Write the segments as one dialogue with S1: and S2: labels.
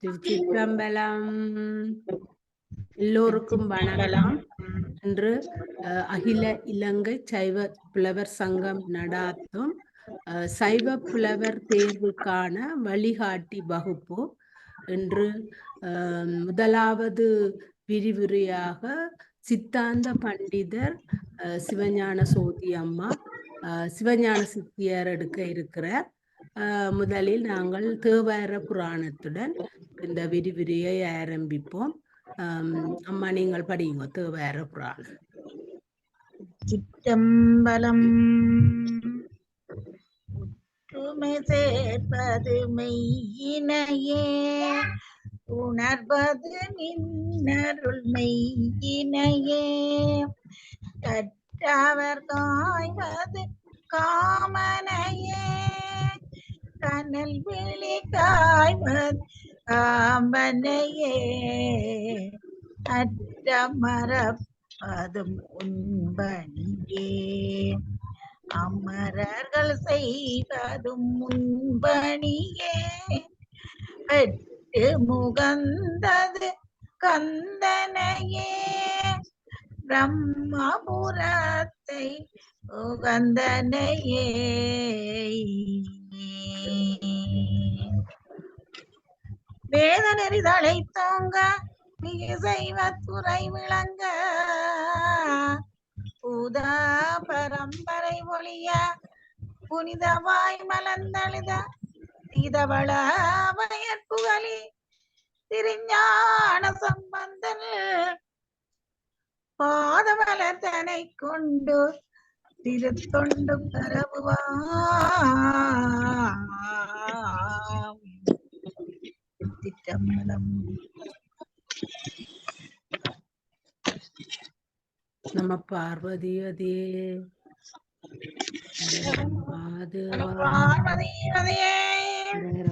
S1: திருச்சிற்றம்பலம். எல்லோருக்கும் வணக்கம். இன்று அகில இலங்கை சைவ புலவர் சங்கம் நடாத்தும் சைவ புலவர் தேர்வுக்கான வழிகாட்டி வகுப்பு. இன்று முதலாவது விரிவுரையாக சித்தாந்த பண்டிதர் சிவஞான சோதி அம்மா சிவஞான சித்தியார் எடுக்க இருக்கிறார். முதலில் நாங்கள் தேவார புராணத்துடன் இந்த விரிவுரையை ஆரம்பிப்போம். அம்மா நீங்கள் படியுங்க தேவார புராணம்.
S2: சிற்றம்பலம். ஒற்றுமை சேர்ப்பது மெய்யினையே, உணர்வது நின்னருள் மெய்யினையே, கற்றவர் காய்வது காமனையே, கனல் விழி காய்வது காமனையே, அற்ற மறப்பதும் உண்பனியே, அமரர்கள் செய்வதும் முன்பணியே, வெட்டு முகந்தது கந்தனையே, பிரம்மபுரத்தை உகந்தனையே, வேத நெறிதலை தோங்க மிக செய்வ துறை விளங்க, பூத பரம்பரை ஒளிய புனிதவாய் மலர்ந்தழுத சீதவள வயற்புகளி திருஞான சம்பந்தன் பாதமலத்தனை கொண்டு திருத்தொண்டு பரவுவாம். சிற்றம்பலம்.
S1: நம பார்வதியதே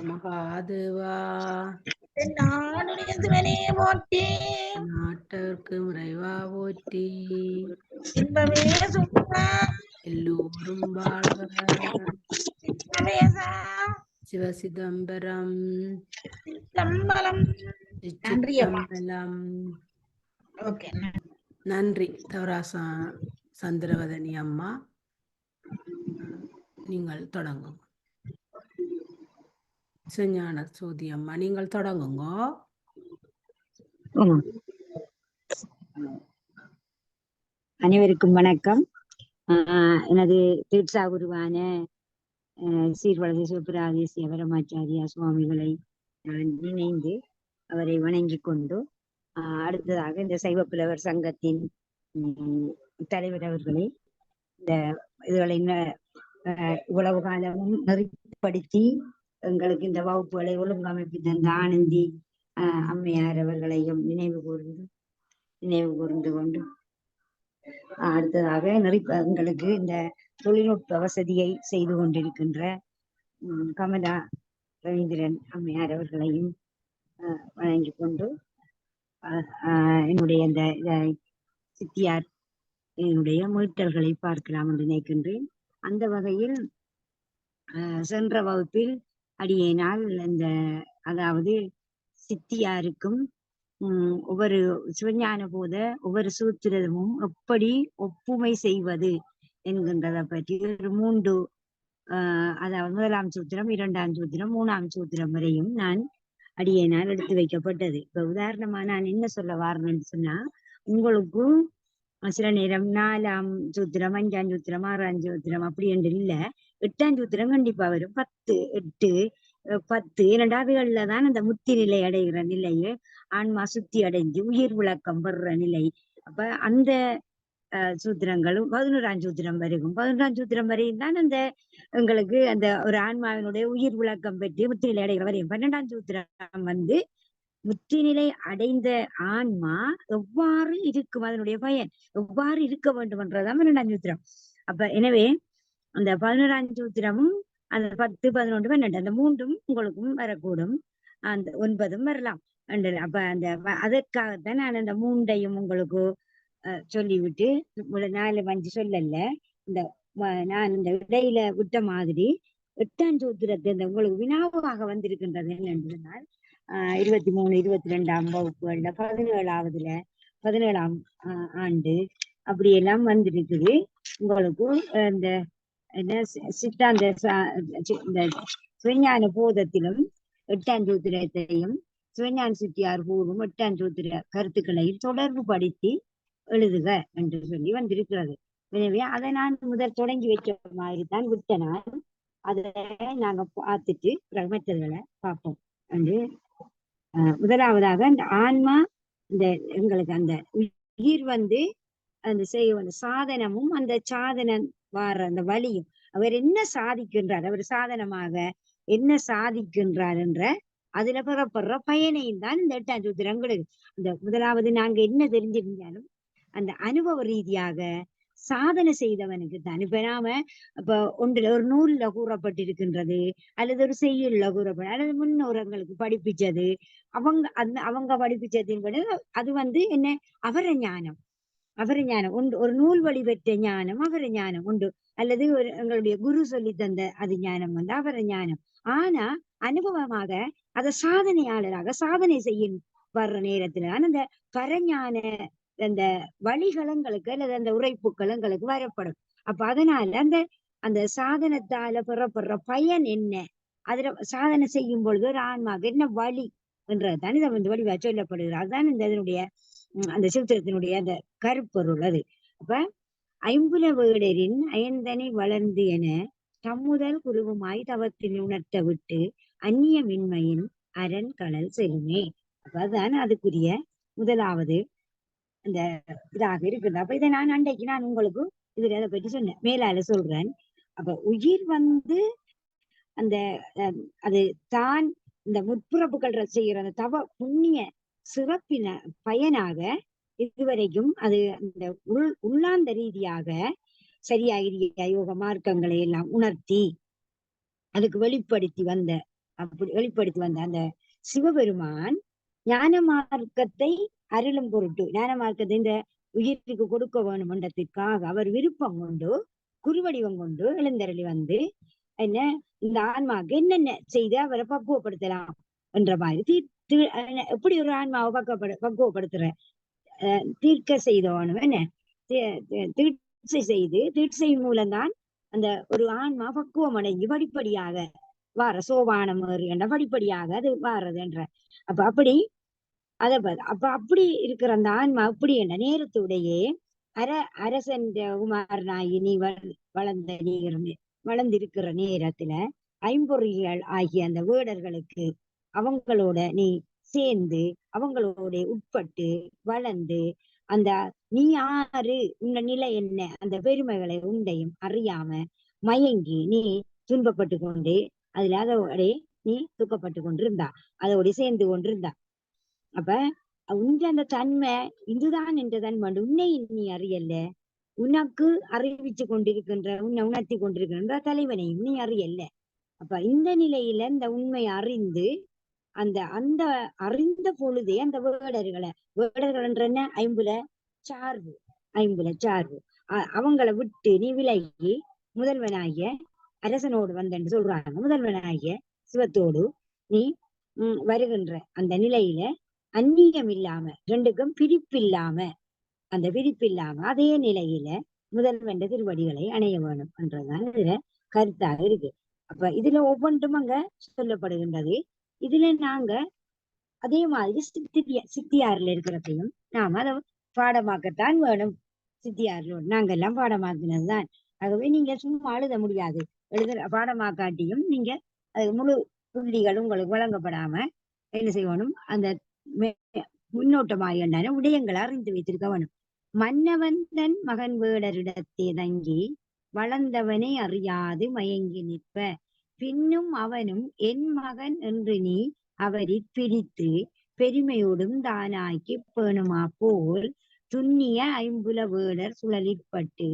S1: மகாதேவா,
S2: போற்றி
S1: நாட்டவர்க்கு முறைவா போற்றி,
S2: இன்பமே சுத்த
S1: எல்லோரும் வாழ்க. சிவசிதம்பரம். சிற்றம்பலம். நன்றி தவராசா சந்திரவதனி அம்மா, நீங்கள் தொடங்குங்க. சிவஞான சோதி அம்மா நீங்கள் தொடங்குங்க.
S3: அனைவருக்கும் வணக்கம். எனது தீட்சா குருவான சீர்வளர்ச்சி சிவபிராதேசிய வரமாச்சாரியா சுவாமிகளை நான் நினைந்து அவரை வணங்கி கொண்டு அடுத்ததாக இந்த சைவ புலவர் சங்கத்தின் தலைவர் அவர்களை இந்த இதுகளை இவ்வளவு காலமும் நெறிப்படுத்தி எங்களுக்கு இந்த வகுப்புகளை ஒழுங்கமைப்பு தந்த ஆனந்தி அம்மையார் அவர்களையும் நினைவு கூர்ந்து கொண்டு அடுத்ததாக எங்களுக்கு இந்த தொழில்நுட்ப வசதியை செய்து கொண்டிருக்கின்ற கமலா ரவீந்திரன் அம்மையார் அவர்களையும் வணங்கி கொண்டு என்னுடைய இந்த சித்தியார் என்னுடைய மீட்டல்களை பார்க்கலாம் என்று நினைக்கின்றேன். அந்த வகையில் சென்ற வகுப்பில் அடியினால் இந்த அதாவது சித்தியாருக்கும் ஒவ்வொரு சிவஞான போத ஒவ்வொரு சூத்திரமும் எப்படி ஒப்புமை செய்வது என்கின்றதை பற்றி ஒரு 3 அதாவது 1ஆம் சூத்திரம், 2ஆம் சூத்திரம், 3ஆம் சூத்திரம் வரையும் நான் அடியினால் எடுத்து வைக்கப்பட்டது. இப்ப உதாரணமா நான் என்ன சொல்ல வாரேன்னு சொன்னா, உங்களுக்கும் சில நேரம் 4ஆம் சூத்திரம், 5ஆம் சூத்திரம், 6ஆம் சூத்திரம் அப்படி என்று இல்ல, 8ஆம் சூத்திரம் கண்டிப்பா வரும். 10, 8, 10 இரண்டாவதுகள்ல தான் அந்த முத்தி நிலை அடைகிற நிலையை ஆன்மா சுத்தி அடைஞ்சு உயிர் விளக்கம் பெறுற நிலை. அப்ப அந்த சூத்திரங்களும் 11ஆம் சூத்திரம் வரைக்கும் 11ஆம் சூத்திரம் வரையும் தான் அந்த எங்களுக்கு அந்த ஒரு ஆன்மாவினுடைய உயிர் விளக்கம் பெற்று முத்தி நிலை அடைகிற வரையும். 12ஆம் சூத்திரம் முத்தி நிலை அடைந்த ஆன்மா எவ்வாறு இருக்கும், அதனுடைய பயன் எவ்வாறு இருக்க வேண்டும் என்றதான் 12ஆம் சூத்திரம். அப்ப எனவே அந்த 11ஆம் சூத்திரமும் அந்த 10, 11, 12 அந்த 3ம் உங்களுக்கும் வரக்கூடும், அந்த 9ம் வரலாம். அப்ப அந்த அதற்காகத்தான் நான் அந்த 3ஐயும் உங்களுக்கு சொல்லிவிட்டு 4, 5 சொல்லல, இந்த நான் இந்த இடையில விட்ட மாதிரி 8ஆம் சூத்திரத்தை இந்த உங்களுக்கு வினாவாக வந்திருக்கின்றது என்னென்றால் 23 22ஆம் வகுப்புகள்ல 17ஆம் ஆண்டு அப்படியெல்லாம் வந்திருக்குது. உங்களுக்கு இந்த என்ன சித்தாந்த இந்த சிவஞான போதத்திலும் 8ஆம் சூத்திரத்தையும் சிவஞான சித்தியார் கூறும் 8ஆம் சூத்திர கருத்துக்களையும் தொடர்பு படுத்தி எழுதுக என்று சொல்லி வந்திருக்கிறது. எனவே அதை நான் முதல் தொடங்கி வைக்க மாதிரி தான் விட்ட நான் அதை நாங்க பார்த்துட்டு மற்றதுகளை பார்ப்போம் என்று முதலாவதாக அந்த ஆன்மா இந்த எங்களுக்கு அந்த உயிர் அந்த செய்ய சாதனமும் அந்த சாதனம் வார அந்த வழியும் அவர் என்ன சாதிக்கின்றார், அவர் சாதனமாக என்ன சாதிக்கின்றார் என்ற அதுல பெறப்படுற பயனையும் தான் இந்த 8ஆம் சூத்திரங்களுக்கு. இந்த முதலாவது நாங்க என்ன தெரிஞ்சிருந்தாலும் அந்த அனுபவ ரீதியாக சாதனை செய்தவனுக்கு தான். இப்ப நாம இப்ப ஒன்றுல ஒரு நூல்ல கூறப்பட்டிருக்கின்றது அல்லது ஒரு செய்யுள்ள கூறப்பட்ட அல்லது முன்னோரங்களுக்கு படிப்பிச்சது அவங்க படிப்பிச்சதின்படி அது என்ன அவர ஞானம் உண்டு. ஒரு நூல் வழி பெற்ற ஞானம் அவர ஞானம் உண்டு, அல்லது ஒரு எங்களுடைய குரு சொல்லி தந்த அது ஞானம் அவர ஞானம். ஆனா அனுபவமாக அதை சாதனையாளராக சாதனை செய்யும் வர்ற நேரத்துலதான் அந்த பரஞான அந்த வழிகளங்களுக்கு அல்லது அந்த உரைப்புக்களங்களுக்கு வரப்படும். அப்ப அதனால அந்த சாதனத்தால பெறப்படுற பயன் என்ன, அதுல சாதனை செய்யும் பொழுது ஒரு ஆன்மாக்கு என்ன வழி என்றதுதான் இதை வடிவா சொல்லப்படுகிறது. அதுதான் இதனுடைய அந்த சித்திரத்தினுடைய அந்த கருப்பொருள் அது. அப்ப ஐம்புல வேடரின் அயந்தனை வளர்ந்து என தம்முதல் குருவுமாய் தவத்தில் உணர்த்த விட்டு அந்நியமின்மையின் அரண் கடல் செல்லுமே. அப்ப அதுதான் அதுக்குரிய முதலாவது அந்த இதாக இருக்குது. அப்ப இதை நான் அன்றைக்கு நான் உங்களுக்கு இதுல அதை பற்றி சொன்னேன், மேலால சொல்றேன். அப்ப உயிர் அந்த அது தான் இந்த முற்பிறப்புகள் செய்கிற அந்த தவ புண்ணிய சிறப்பின பயனாக இதுவரைக்கும் அது அந்த உள்ளாந்த ரீதியாக சரியாக யோக மார்க்கங்களை எல்லாம் உணர்த்தி அதுக்கு வெளிப்படுத்தி வந்த அந்த சிவபெருமான் ஞான மார்க்கத்தை அருளும் பொருட்டு ஞான மார்க்கத்தை இந்த உயிருக்கு கொடுக்க வேணும் என்றதுக்காக அவர் விருப்பம் கொண்டு குருவடிவம் கொண்டு எழுந்தருளி என்ன இந்த ஆன்மாவுக்கு என்னென்ன செய்து அவரை பக்குவப்படுத்தலாம் என்ற மாதிரி எப்படி ஒரு ஆன்மாவை பக்குவப்படுத்துற தீர்க்க செய்தவனும் என்ன தீட்சை மூலம்தான் அந்த ஒரு ஆன்மா பக்குவம் அடைஞ்சு படிப்படியாக வார சோபானம் என்ற படிப்படியாக அது வாரது என்ற. அப்படி அப்படி இருக்கிற அந்த ஆன்மா அப்படி என்ற நேரத்துடையே அரசன் குமாரனாகி நீ வளர்ந்திருக்கிற நேரத்துல ஐம்பொறிகள் ஆகிய அந்த வேடர்களுக்கு அவங்களோட நீ சேர்ந்து அவங்களோட உட்பட்டு வளர்ந்து அந்த நீ யாரு உன்ன நிலை என்ன அந்த பெருமைகளை உண்டையும் அறியாம மயங்கி நீ துன்பப்பட்டு கொண்டு அதுல அதோட நீ துக்கப்பட்டு கொண்டிருந்தா, அதோட சேர்ந்து கொண்டிருந்தா. அப்ப உண்ட அந்த தன்மை இதுதான் என்ற தன்மை உன்னை நீ அறியல, உனக்கு அறிவிச்சு கொண்டிருக்கின்ற உன்னை உணர்த்தி கொண்டிருக்கின்ற தலைவனையும் நீ அறியல. அப்ப இந்த நிலையில இந்த உண்மை அறிந்து அந்த அறிந்த பொழுதே அந்த வேடர்கள் என்ற என்ன ஐம்புல சார்பு அவங்களை விட்டு நீ விலகி முதல்வனாகிய அரசனோடு வந்தன்னு சொல்றாங்க. முதல்வனாகிய சிவத்தோடு நீ வருகின்ற அந்த நிலையில அந்நியம் இல்லாம ரெண்டுக்கும் பிரிப்பில்லாம அதே நிலையில முதல்வன் திருவடிகளை அணைய வேணும் என்றதுதான் இதுல கருத்தாக இருக்கு. அப்ப இதுல ஒவ்வொன்றும் அங்க சொல்லப்படுகின்றது. இதுல நாங்க அதே மாதிரி சித்தியாறுல இருக்கிறதையும் நாம அதை பாடமாக்கத்தான் வேணும். சித்தியாறுல நாங்க எல்லாம் பாடமாக்கினதுதான். ஆகவே நீங்க சும்மா எழுத முடியாது, பாடமாக்காட்டியும் நீங்க அது முழு புள்ளிகள் உங்களுக்கு வழங்கப்படாம என்ன செய்யணும், அந்த முன்னோட்டமாக விடயங்களை அறிந்து வைத்திருக்க வேணும். மன்னவன் தன் மகன் வேடரிடத்தே தங்கி வளர்ந்தவனை அறியாது மயங்கி நிற்ப பின்னும் அவனும் என் மகன் என்று நீ அவரை பிரித்து பெருமையோடும் தானாக்கி பேணுமா போல் துண்ணிய ஐம்புல வேடர் சுழலிற்பட்டு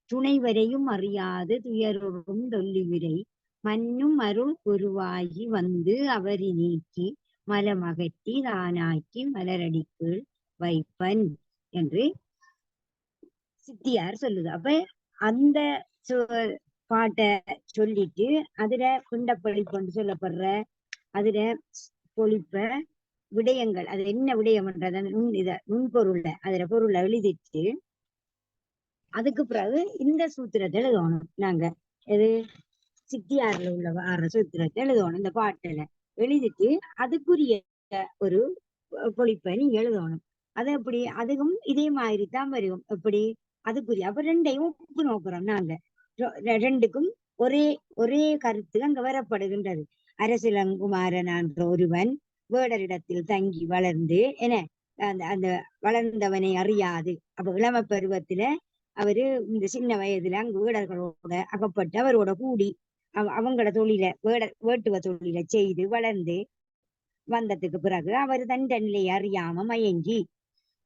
S3: துணைவரையும் அறியாது துயரோடும் தொல்லிவிரை மன்னும் அருள் குருவாகி வந்து அவரை நீக்கி மலமகற்றி தானாக்கி மலரடிக்குள் வைப்பன் என்று சித்தியார் சொல்லுது. அப்ப அந்த பாட்டை சொல்லிட்டு அதுல பிண்டப்பொழிப்புன்னு சொல்லப்படுற அதுல பொழிப்ப விடயங்கள் அது என்ன விடயம்ன்றது அந்த நுண்பொருள அதுல பொருளை எழுதிட்டு அதுக்கு பிறகு இந்த சூத்திரத்தை எழுதணும். நாங்க எது சித்தியாறுல உள்ள வார சூத்திரத்தை எழுதணும். இந்த பாட்டுல எழுதிட்டு அதுக்குரிய ஒரு பொழிப்பை நீங்க எழுதணும். அது எப்படி அதுவும் இதே மாதிரி தான் வரும். எப்படி அதுக்குரிய அப்ப ரெண்டையும் ஒப்பு நோக்குறோம். நாங்க ரெண்டுக்கும் ஒரே ஒரே கருத்து அங்க வரப்படுகின்றது. அரசிலங்குமாரன் என்ற ஒருவன் வேடரிடத்தில் தங்கி வளர்ந்து என அந்த அந்த வளர்ந்தவனை அறியாது. அப்ப இளம பருவத்துல அவரு இந்த சின்ன வயதுல அங்கு வேடர்களோட அகப்பட்டு அவரோட கூடி அவங்களோட தொழில வேட்டுவ தொழில செய்து வளர்ந்து வந்ததுக்கு பிறகு அவர் தண்ட நிலையை அறியாம மயங்கி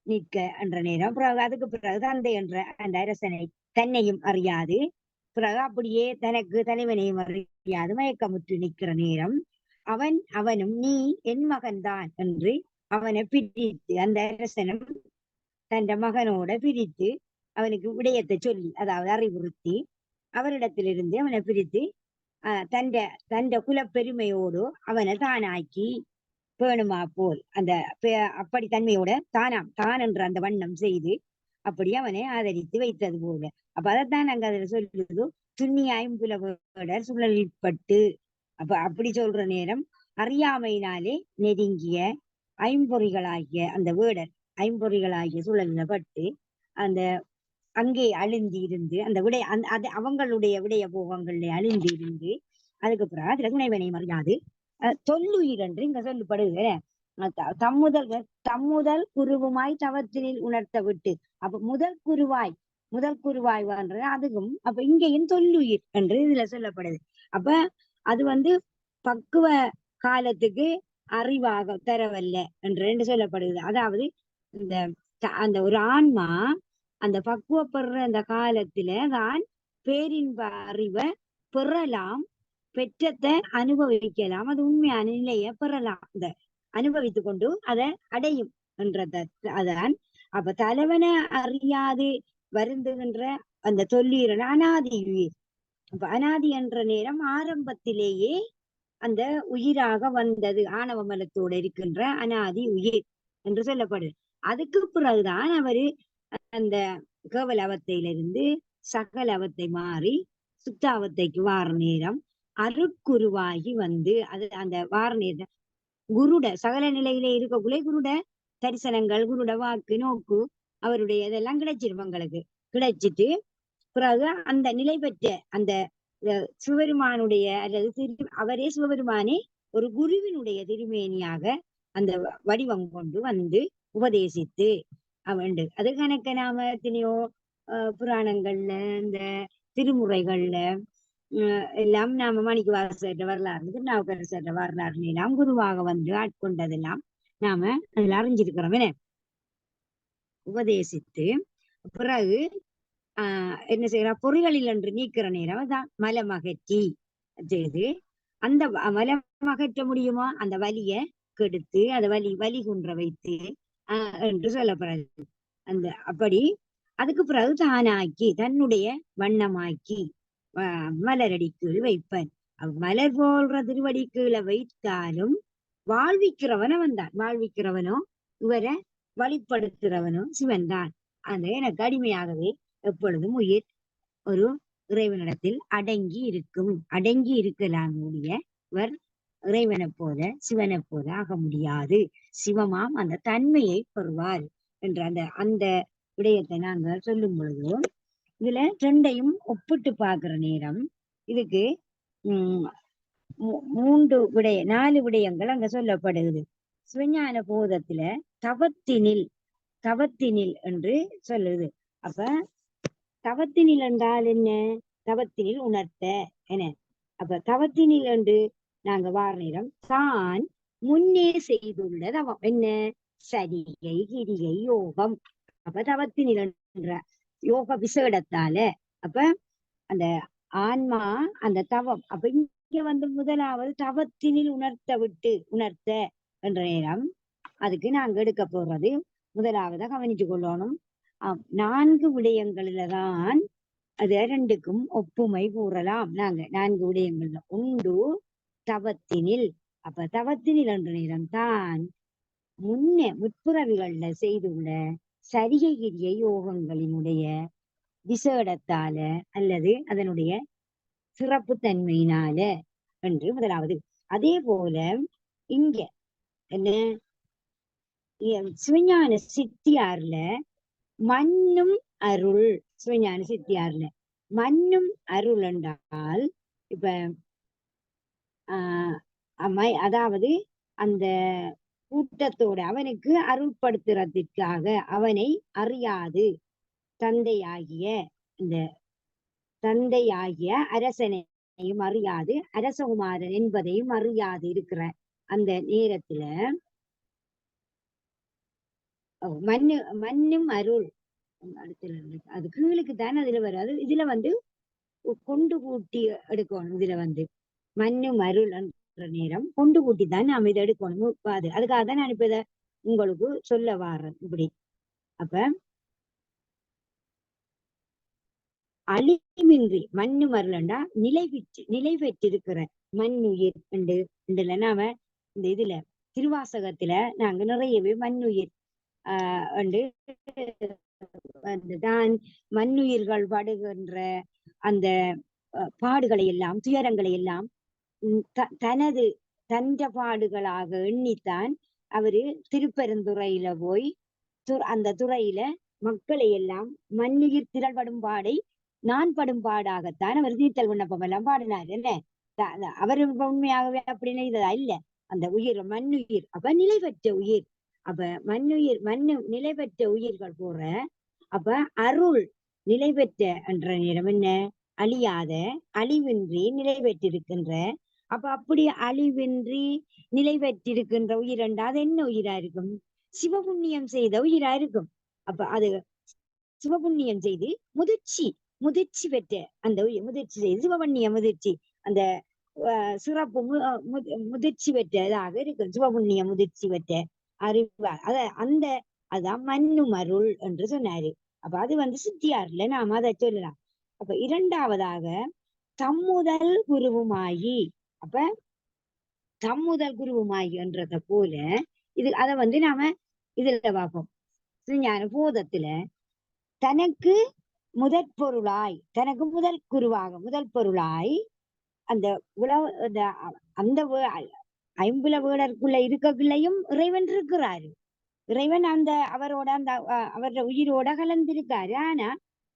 S3: நிற்க என்ற நேரம் பிறகு அதுக்கு பிறகு தந்தை என்ற அந்த அரசனை தன்னையும் அறியாது பிறகு அப்படியே தனக்கு தலைவனையும் அறியாது மயக்கமுற்று நிற்கிற நேரம் அவனும் நீ என் மகன்தான் என்று அவனை பிரித்து அந்த அரசனும் தன் மகனோட பிரித்து அவனுக்கு விடயத்தை சொல்லி அதாவது அறிவுறுத்தி அவரிடத்திலிருந்து அவனை பிரித்து தண்ட குலப்பெருமையோடு அவனை தானாக்கி பேணுமா போல் அந்த அப்படி தன்மையோட தான் என்ற அந்த வண்ணம் செய்து அப்படி அவனை ஆதரித்து வைத்தது போல. அப்ப அதைத்தான் நாங்க அதுல சொல்லுது துண்ணியாயும் புலவேடர் சுழல்பட்டு. அப்ப அப்படி சொல்ற நேரம் அறியாமையினாலே நெருங்கிய ஐம்பொறிகளாகிய அந்த வேடர் ஐம்பொறிகளாகிய சுழலிடப்பட்டு அந்த அங்கே அழிந்து இருந்து அந்த அது அவங்களுடைய விடய போகங்கள்ல அழிந்து இருந்து அதுக்கு பிறகு அதுல துணைவனை மறியாது தொல்லுயிர் என்று இங்க சொல்லப்படுகிற தம்முதல் குருவுமாய் தவத்தினில் உணர்த்த விட்டு. அப்ப முதல் குருவாய் வாழ்றது அதுவும் அப்ப இங்கேயும் தொல்லுயிர் என்று இதுல சொல்லப்படுது. அப்ப அது பக்குவ காலத்துக்கு அறிவாக தரவல்ல என்று சொல்லப்படுது. அதாவது இந்த அந்த ஒரு ஆன்மா அந்த பக்குவப்படுற அந்த காலத்துல தான் பேரின்ப அறிவை பெறலாம், பெற்றத்தை அனுபவிக்கலாம், அது உண்மையான நிலையை பெறலாம், அந்த அனுபவித்து கொண்டு அதை அடையும் என்றதான். அப்ப தலைவனை அறியாது வருந்துகின்ற அந்த தொல்லீரன் அனாதி உயிர். அப்ப அனாதி என்ற நேரம் ஆரம்பத்திலேயே அந்த உயிராக வந்தது ஆணவ மலத்தோடு இருக்கின்ற அனாதி உயிர் என்று சொல்லப்படுது. அதுக்கு பிறகுதான் அவரு அந்த கேவல அவத்தையிலிருந்து சகல அவத்தை மாறி சுத்தாவத்தைக்கு வார நேரம் அருட்குருவாகி அது அந்த வார நேரம் குருட சகல நிலையிலே இருக்கக்குள்ளே குருட தரிசனங்கள் குருட வாக்கு நோக்கு அவருடைய இதெல்லாம் கிடைச்சிருவங்களுக்கு கிடைச்சிட்டு பிறகு அந்த நிலை பெற்ற அந்த சிவபெருமானுடைய அல்லது அவரே சிவபெருமானே ஒரு குருவினுடைய திருமேனியாக அந்த வடிவம் கொண்டு உபதேசித்து அவண்டு. அது கணக்க நாம எத்தனையோ புராணங்கள்ல இந்த திருமுறைகள்ல எல்லாம் நாம மாணிக்க வாசகர் வரலாறு திருநாவுக்கரசர் வரலாறு எல்லாம் குருவாக ஆட்கொண்டதெல்லாம் நாம அதுல அறிஞ்சிருக்கிறோம். என்ன உபதேசித்து பிறகு என்ன செய்யறா பொறிகளில் என்று நீக்கிற நேரம் அதான் மலமகற்றி செய்து அந்த மலமகற்ற முடியுமோ அந்த வலிய கெடுத்து அதை வலி குன்ற வைத்து என்று சொல்லப்படுறது. அந்த அப்படி அதுக்கு பிறகு தானாக்கி தன்னுடைய வண்ணமாக்கி மலரடி கீழ் வைப்பன். மலர் போல்ற திருவடி கீழே வைத்தாலும் வாழ்விக்கிறவன் அவன்தான். வாழ்விக்கிறவனோ இவரை வழிப்படுத்துறவனோ சிவன் தான். அந்த எனக்கு அடிமையாகவே எப்பொழுதும் உயிர் ஒரு இறைவனிடத்தில் அடங்கி இருக்கலாம் கூடிய இவர் இறைவனை போல சிவனை போல ஆக முடியாது. சிவமாம் அந்த தன்மையை பெறுவார் என்ற அந்த விடயத்தை நாங்கள் சொல்லும் பொழுதும் இதுல ரெண்டையும் ஒப்பிட்டு பார்க்கிற நேரம் இதுக்கு 4 விடயங்கள் அங்க சொல்லப்படுகிறது. சிவஞான போதத்துல தவத்தினில் என்று சொல்லுது. அப்ப தவத்தினில் என்றால் என்ன? தவத்தினில் உணர்த்த என. அப்ப தவத்தினில் என்று நாங்க வார நேரம் தான் முன்னே செய்துள்ள தவம் என்ன? சரிகை கிரிகை யோகம். அப்ப தவத்தினில் என்ற யோக விசேடத்தால அப்ப அந்த ஆன்மா அந்த தவம் அப்ப இங்க முதலாவது தவத்தினில் உணர்த்த என்ற நேரம் அதுக்கு நாங்க எடுக்க போறது முதலாவதா கவனிச்சு கொள்ளணும். 4 விடயங்களில்தான் அது ரெண்டுக்கும் ஒப்புமை கூறலாம். நாங்க 4 விடயங்கள்ல உண்டு தவத்தினில். அப்ப தவத்தினில் என்ற நேரம் தான் முற்பிறவிகள்ல செய்துள்ள சரிகை கிரிய யோகங்களினுடைய விசேடத்தால அல்லது அதனுடைய சிறப்பு தன்மையினால என்று முதலாவது. அதே போல இங்க என்ன சிவஞான சித்தியார்ல மன்னும் அருள், சிவஞான சித்தியார்ல மன்னும் அருள் என்றால் இப்ப அதாவது அந்த கூட்டத்தோட அவனுக்கு அருள்படுத்துறதுக்காக அவனை அறியாது தந்தையாகிய அரசனையும் அறியாது அரசகுமாரன் என்பதையும் அறியாது இருக்கிற அந்த நேரத்துல மன்னும் அருள் அது கீழுக்குத்தான் அதுல வராது. இதுல கொண்டு கூட்டி எடுக்கணும். இதுல மன்னும் அருள் என்ற நேரம் கொண்டு கூட்டி தான் நாம இதை எடுக்கணும். அதுக்காக தான் நான் இப்ப இதை உங்களுக்கு சொல்ல வாரேன். இப்படி அப்ப அழிவின்றி மண்ணு மருளண்டா நிலை பெற்றிருக்கிற மண்ணுயிர் என்று நாம இந்த இதுல திருவாசகத்துல நாங்க நிறையவே மண்ணுயிர் தான் மண்ணுயிர்கள் படுகின்ற அந்த பாடுகளை எல்லாம் துயரங்களை எல்லாம் தன்ற பாடுகளாக எண்ணித்தான் அவரு திருப்பெருந்துறையில போய் அந்த துறையில மக்களை எல்லாம் மண்ணுயிர் திரள்படும் பாடை நான் படும் பாடாகத்தான் அவர் தீர்த்தல் விண்ணப்பம் எல்லாம் பாடினார். என்ன அவர் உண்மையாகவே அப்படின்னு இதா இல்ல. அந்த உயிர் மண்ணுயிர் அப்ப நிலை பெற்ற உயிர். அப்ப மண்ணுயிர் நிலை பெற்ற உயிர்கள் போற அப்ப அருள் நிலை பெற்ற என்ற நேரம் என்ன அழியாத அழிவின்றி நிலை பெற்றிருக்கின்ற. அப்ப அப்படி அழிவின்றி நிலை பெற்றிருக்கின்ற உயிர் என்றால் என்ன உயிரா இருக்கும்? சிவபுண்ணியம் செய்த உயிரா இருக்கும். அப்ப அது சிவபுண்ணியம் செய்து முதிர்ச்சி பெற்ற அந்த உயிர் முதிர்ச்சி செய்து சிவபுண்ணிய முதிர்ச்சி அந்த சிறப்பு முதிர்ச்சி பெற்றதாக இருக்கும். சிவபுண்ணிய முதிர்ச்சி பெற்ற அறிவார் அதான் மன்னும் அருள் என்று சொன்னாரு. அப்ப அது சித்தியார்ல நாம அதை சொல்லலாம். அப்ப இரண்டாவதாக தம்முதல் குருவுமாயி. அப்ப தம்முதல் குருவுமாயி என்றத போல இது அதை நாம இதுல பார்ப்போம். ஞான போதத்துல தனக்கு முதல் குருவாக முதல் பொருளாய் அந்த அந்த ஐம்புல வீடருக்குள்ள இருக்கக்குள்ளையும் இறைவன் இருக்கிறாரு. இறைவன் அவரோட அவரோட உயிரோட கலந்திருக்காரு. ஆனா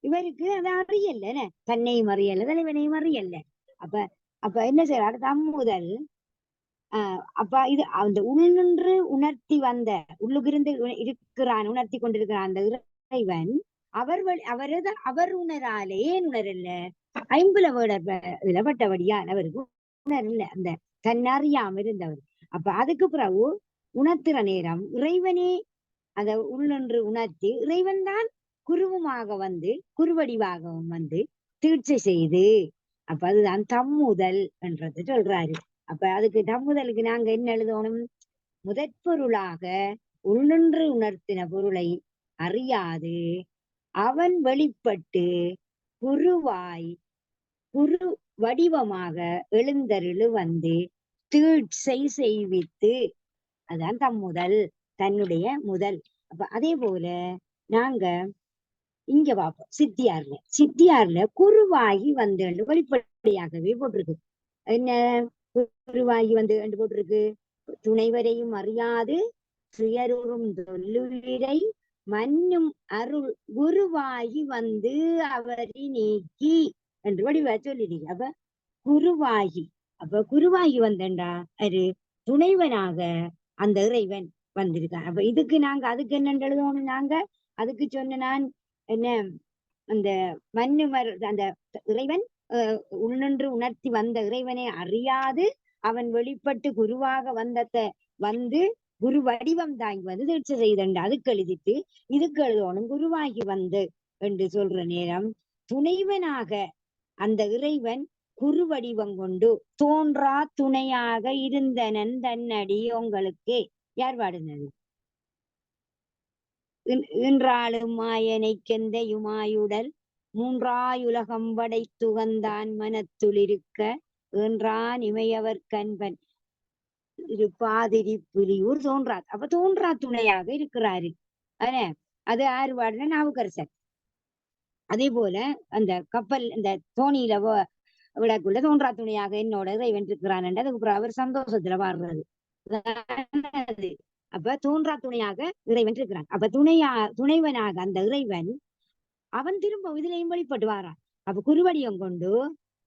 S3: இவருக்கு அதை அறியல, தன்னையும் அறியல தலைவனையும் அறியல. அப்ப என்ன செய்யறாரு? தம்முதல் அப்ப இது அந்த உள்நின்று உணர்த்தி வந்த உள்ளுகிருந்து உணர்த்தி கொண்டிருக்கிறான் அந்த இறைவன். அவர் உணராலே உணரல ஐம்புல வீடர் பட்டபடியால் அவருக்கு உணரல, அந்த தன்னறியாம இருந்தவர். அப்ப அதுக்கு பிறகு உணர்த்துற நேரம் இறைவனே அதை உள்ளொன்று உணர்த்தி இறைவன் தான் குருவுமாக குருவடிவாகவும் தீட்சை செய்து. அப்ப அதுதான் தம்முதல் என்றது சொல்றாரு. அப்ப அதுக்கு தம்முதலுக்கு நாங்க என்ன எழுதணும்? முதற்பொருளாக உள்ளொன்று உணர்த்தின பொருளை அறியாது அவன் வெளிப்பட்டு குரு வடிவமாக எழுந்தருளு தீட்சை செய்வித்து. அதான் தம்முதல், தன்னுடைய முதல். அப்ப அதே போல நாங்க இங்க பார்ப்போம் சித்தியார்ல குருவாகி வெளிப்படையாகவே போட்டிருக்கு. என்ன குருவாகி என்று போட்டிருக்கு? துணைவரையும் அறியாது துயரும் தொல்லுயிரை மன்னும் அருள் குருவாகி அவரை நீக்கி என்று வடிவா சொல்லிடுங்க. அப்ப குருவாகி வந்தண்டா அது துணைவனாக அந்த இறைவன் வந்திருக்கான். அப்ப இதுக்கு நாங்க அதுக்கு என்ன எழுதணும்? நாங்க அதுக்கு சொன்ன நான் என்ன அந்த அந்த இறைவன் உள்நின்று உணர்த்தி வந்த இறைவனை அறியாது அவன் வெளிப்பட்டு குருவாக குரு வடிவம் தாங்கி தீட்சை செய்தண்டு அதுக்கு எழுதிட்டு இதுக்கு எழுதணும் குருவாகி என்று சொல்ற நேரம் துணைவனாக அந்த இறைவன் குரு வடிவம் கொண்டு தோன்றா துணையாக இருந்தனன் தன்னடி உங்களுக்கு. யார் பாடுனது? இன்றாளும் மாயனை கெந்தையுமாயுடல் மூன்றாயுலகம் படைத்துகந்தான் மனத்துளிருக்க ஈன்றான் இமையவர் கண்பன் இருப்பாதிரி புலியூர் தோன்றார். அப்ப தோன்றா துணையாக இருக்கிறாரு. அது ஆறு பாடுன நாவுக்கரசர். அதே போல அந்த கப்பல் இந்த தோணியில விடக்குள்ள தோன்றா துணையாக என்னோட இறைவன் இருக்கிறான் என்று அதுக்கு அவர் சந்தோஷத்துல பாடுறது. அப்ப தோன்றா துணையாக இறைவன் இருக்கிறான். அப்ப துணைவனாக அந்த இறைவன் அவன் திரும்ப இதுலயும் வழிபட்டு வாரான். அப்ப குருவடியம் கொண்டு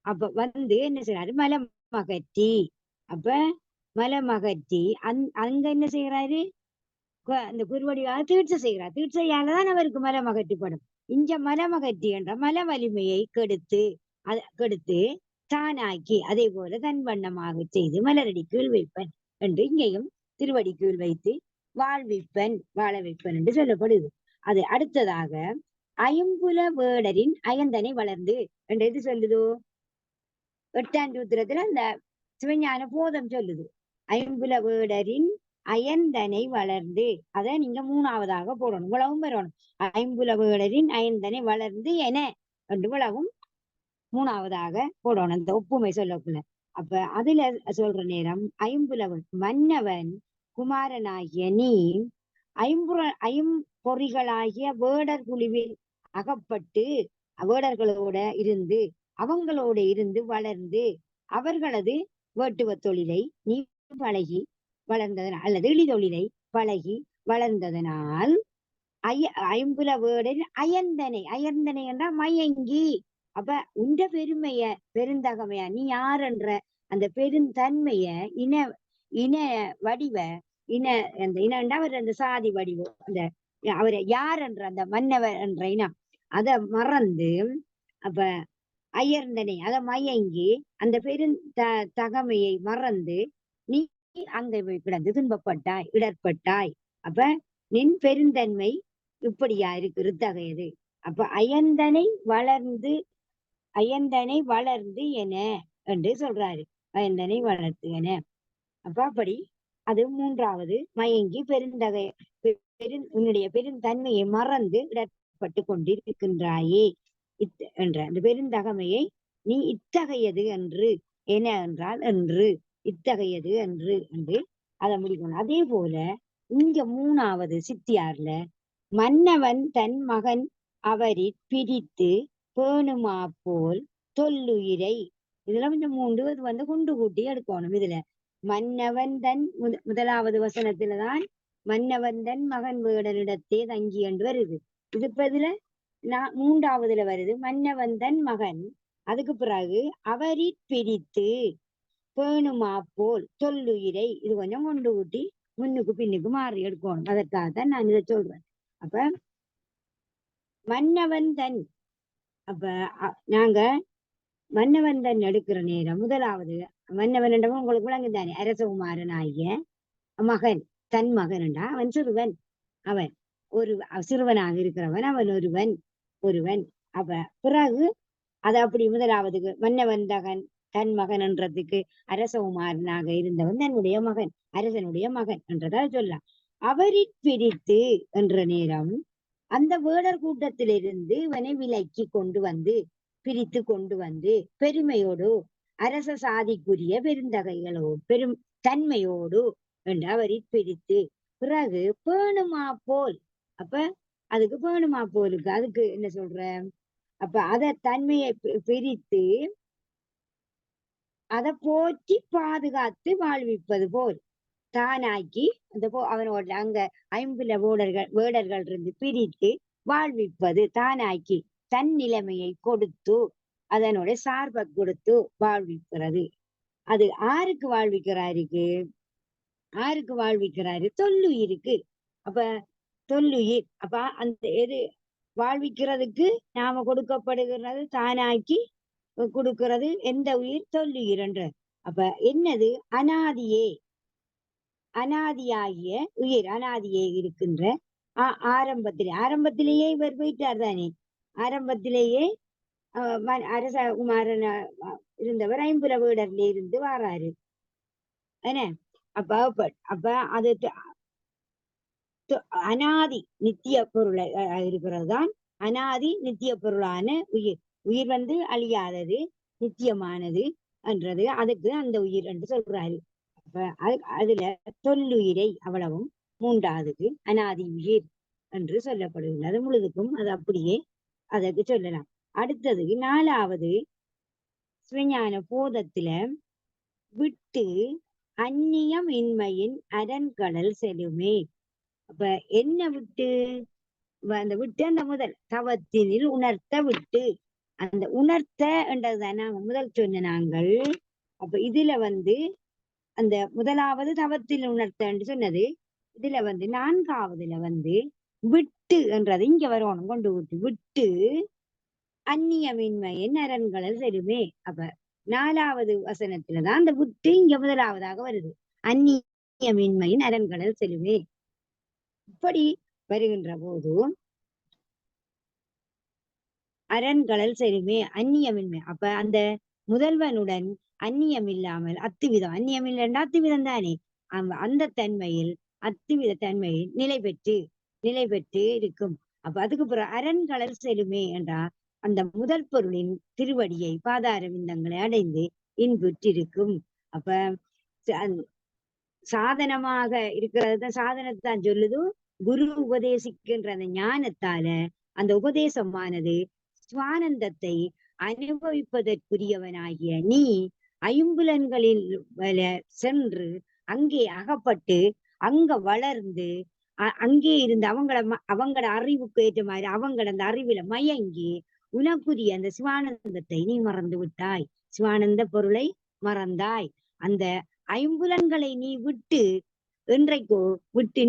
S3: அப்ப வந்து என்ன செய்யறாரு, மலமகற்றி. அப்ப மலமகற்றி அங்க என்ன செய்யறாரு, அந்த குருவடியாக தீட்சை செய்கிறார். தீட்சையாலதான் அவருக்கு மலமகற்றிப்படும். இங்க மலமகற்றி என்ற மல வலிமையை கெடுத்து தானாக்கி அதே போல தன் வண்ணமாக செய்து மலரடி கீழ் வைப்பன் என்று இங்கேயும் திருவடி கீழ் வைத்து வாழ்விப்பன் வாழ வைப்பன் என்று சொல்லப்படுது. அது அடுத்ததாக ஐம்புல வேடரின் அயந்தனை வளர்ந்து என்று எது சொல்லுதோ, 8ஆம் சூத்திரத்துல அந்த சிவஞான போதம் சொல்லுது. ஐம்புல வேடரின் அயந்தனை வளர்ந்து, அதை நீங்க 3ஆவதாக போடணும். இவ்வளவும் வரணும். ஐம்புல வேடரின் அயந்தனை வளர்ந்து என என்று இவ்வளவும் 3ஆவதாக போடணும் அந்த ஒப்புமை சொல்லக்குள்ள. அப்ப அதுல சொல்ற நேரம் ஐம்புலவன் மன்னவன் குமாரனாகிய நீ ஐம்பொறிகளாகிய வேடர் குழுவில் அகப்பட்டு வேடர்களோட இருந்து அவங்களோட இருந்து வளர்ந்து அவர்களது வேட்டுவ தொழிலை நீ பழகி வளர்ந்ததனால் அல்லது இழிதொழிலை பழகி வளர்ந்ததனால் ஐம்புல வேடரின் அயந்தனை என்றால் மயங்கி. அப்ப உண்ட பெருமைய பெருந்தகமையா நீ யார் என்ற அந்த பெருந்தன்மைய இன வடிவ அந்த இனண்டா அவர் அந்த சாதி வடிவம் அந்த அவரை யார் என்ற அந்த மன்னவர் என்ற இனம் அதை மறந்து அப்ப அயர்ந்தனை அதை மயங்கி அந்த தகமையை மறந்து நீ அங்க போய் கிடந்து துன்பப்பட்டாய் இடர்பட்டாய். அப்ப நின் பெருந்தன்மை இப்படியா இருக்கு இத்தகையது. அப்ப அயந்தனை வளர்ந்து என என்று சொல்றாரு. அயந்தனை வளர்த்து என. அப்ப அப்படி அது 3ஆவது மயங்கி உன்னுடைய பெருந்தன்மையை மறந்து இடர்பட்டு கொண்டிருக்கின்றாயே என்ற அந்த பெருந்தகமையை நீ இத்தகையது என்று என என்றால் என்று இத்தகையது என்று அதை முடிக்கணும். அதே போல இங்க 3ஆவது சித்தியார்ல மன்னவன் தன் மகன் அவரி பிரித்து பேணுமா போல் தொல்லுயிரை, இதுல கொஞ்சம் 3 இது வந்து குண்டு கூட்டி எடுக்கணும். இதுல மன்னவன் தன் 1ஆவது வசனத்துலதான் மன்னவன் தன் மகன் வேடனிடத்தே தங்கி என்று வருது. இது இப்ப இதுல 3ஆவதுல வருது மன்னவன் தன் மகன். அதுக்கு பிறகு அவரி பிரித்து பேணுமா போல் தொல்லுயிரை, இது கொஞ்சம் கொண்டு கூட்டி முன்னுக்கு பின்னுக்கு மாறி எடுக்கணும். அதற்காகத்தான் நான் இதை சொல்றேன். அப்ப மன்னவன் தன், அப்ப நாங்க மன்னவன் தன் எடுக்கிற நேரம் 1ஆவது மன்னவன் என்றவன் உங்களுக்கு விளங்குதானே, அரசகுமாரன் ஆகிய மகன் தன் மகன் என்றா அவன் சிறுவன். அவன் ஒரு சிறுவனாக இருக்கிறவன் அவன் ஒருவன். அப்ப பிறகு அது அப்படி 1ஆவதுக்கு மன்னவன் தன் மகன் என்றதுக்கு அரசகுமாரனாக இருந்தவன் தன்னுடைய மகன் அரசனுடைய மகன் என்றதால் சொல்லலாம். அவரி பிரித்து என்ற நேரம் அந்த வேடர் கூட்டத்திலிருந்து இவனை விலக்கி கொண்டு வந்து பிரித்து கொண்டு வந்து பெருமையோடு அரச சாதிக்குரிய பெருந்தகைகளோடு பெரும் தன்மையோடு என்று அவரை பிரித்து பிறகு பேணுமா போல். அப்ப அதுக்கு பேணுமா போலுக்கு அதுக்கு என்ன சொல்ற, அப்ப அத தன்மையை பிரித்து அதை போற்றி பாதுகாத்து வாழ்விப்பது போல் தானாக்கி அந்த அவனோட அங்க ஐம்புல வேடர்கள் இருந்து பிரித்து வாழ்விப்பது தானாக்கி தன் நிலைமையை கொடுத்து அதனோட சார்பை கொடுத்து வாழ்விக்கிறது. அது ஆருக்கு வாழ்விக்கிறாரு தொல்லுயிருக்கு. அப்ப தொல்லுயிர், அப்ப அந்த எது வாழ்விக்கிறதுக்கு நாம கொடுக்கப்படுகிறது தானாக்கி கொடுக்கிறது எந்த உயிர், தொல்லுயிர் என்ற. அப்ப என்னது, அனாதியாகிய உயிர், அனாதியே இருக்கின்ற ஆரம்பத்திலேயே இவர் போயிட்டார் தானே. ஆரம்பத்திலேயே அரசகுமாரன் இருந்தவர் ஐம்புல வேடர்ல இருந்து வாராரு என்ன. அப்ப அது அனாதி நித்திய பொருளை இருக்கிறது தான் அனாதி நித்திய பொருளான உயிர். உயிர் வந்து அழியாதது, நித்தியமானது என்றது, அதுக்கு அந்த உயிர் என்று சொல்றாரு. அப்ப அதுல தொல்லுயிரை அவ்வளவும் மூன்றாவதுக்கு அனாதி உயிர் என்று சொல்லப்படுகிறது. முழுதுக்கும் அது அப்படியே அதற்கு சொல்லலாம். அடுத்தது நாலாவது சிவஞான போதத்துல விட்டு அந்நியம் இன்மையின் அரண்கடல் செலுமே. அப்ப என்ன விட்டு? அந்த விட்டு அந்த முதல் தவத்தினில் உணர்த்த விட்டு, அந்த உணர்த்த என்றதுதானே முதல் சொன்ன நாங்கள். அப்ப இதுல வந்து அந்த முதலாவது தவத்தில் உணர்த்த என்று சொன்னது. இதுல வந்து நான்காவதுல வந்து விட்டு என்றது இங்க வரணும், கொண்டு விட்டு விட்டு அந்நியமின்மையின் அரண்களல் செலுமே. அப்ப நாலாவது வசனத்துலதான் அந்த விட்டு இங்க முதலாவதாக வருது. அந்நியமின்மையின் அரண்களல் செலுமே. இப்படி வருகின்ற போது அரண்களல் செலுமே, அந்நியமின்மை. அப்ப அந்த முதல்வனுடன் அந்நியம் இல்லாமல் அத்துவிதம், அந்நியம் இல்லைன்னா அத்துவிதம் தானே, அந்த தன்மையில் அத்துவித தன்மையில் நிலை பெற்று இருக்கும். அப்ப அதுக்கு பிறகு அரண்களல் செலுமே என்றா அந்த முதல் பொருளின் திருவடியை பாதார விந்தங்களை அடைந்து இன்புற்றிருக்கும். அப்ப சாதனமாக இருக்கிறது சாதனத்தான் சொல்லுது. குரு உபதேசிக்கின்ற அந்த ஞானத்தால அந்த உபதேசமானது சுவானந்தத்தை அனுபவிப்பதற்குரியவனாகிய நீ ஐம்புலன்களில் சென்று அங்கே அகப்பட்டு அங்க வளர்ந்து அங்கே இருந்து அவங்களோட அறிவுக்கு ஏற்ற மாதிரி அவங்கள அந்த அறிவில மயங்கி உனக்குரிய அந்த சிவானந்தத்தை நீ மறந்து விட்டாய். சிவானந்த பொருளை மறந்தாய். அந்த ஐம்புலன்களை நீ விட்டு என்றைக்கோ விட்டு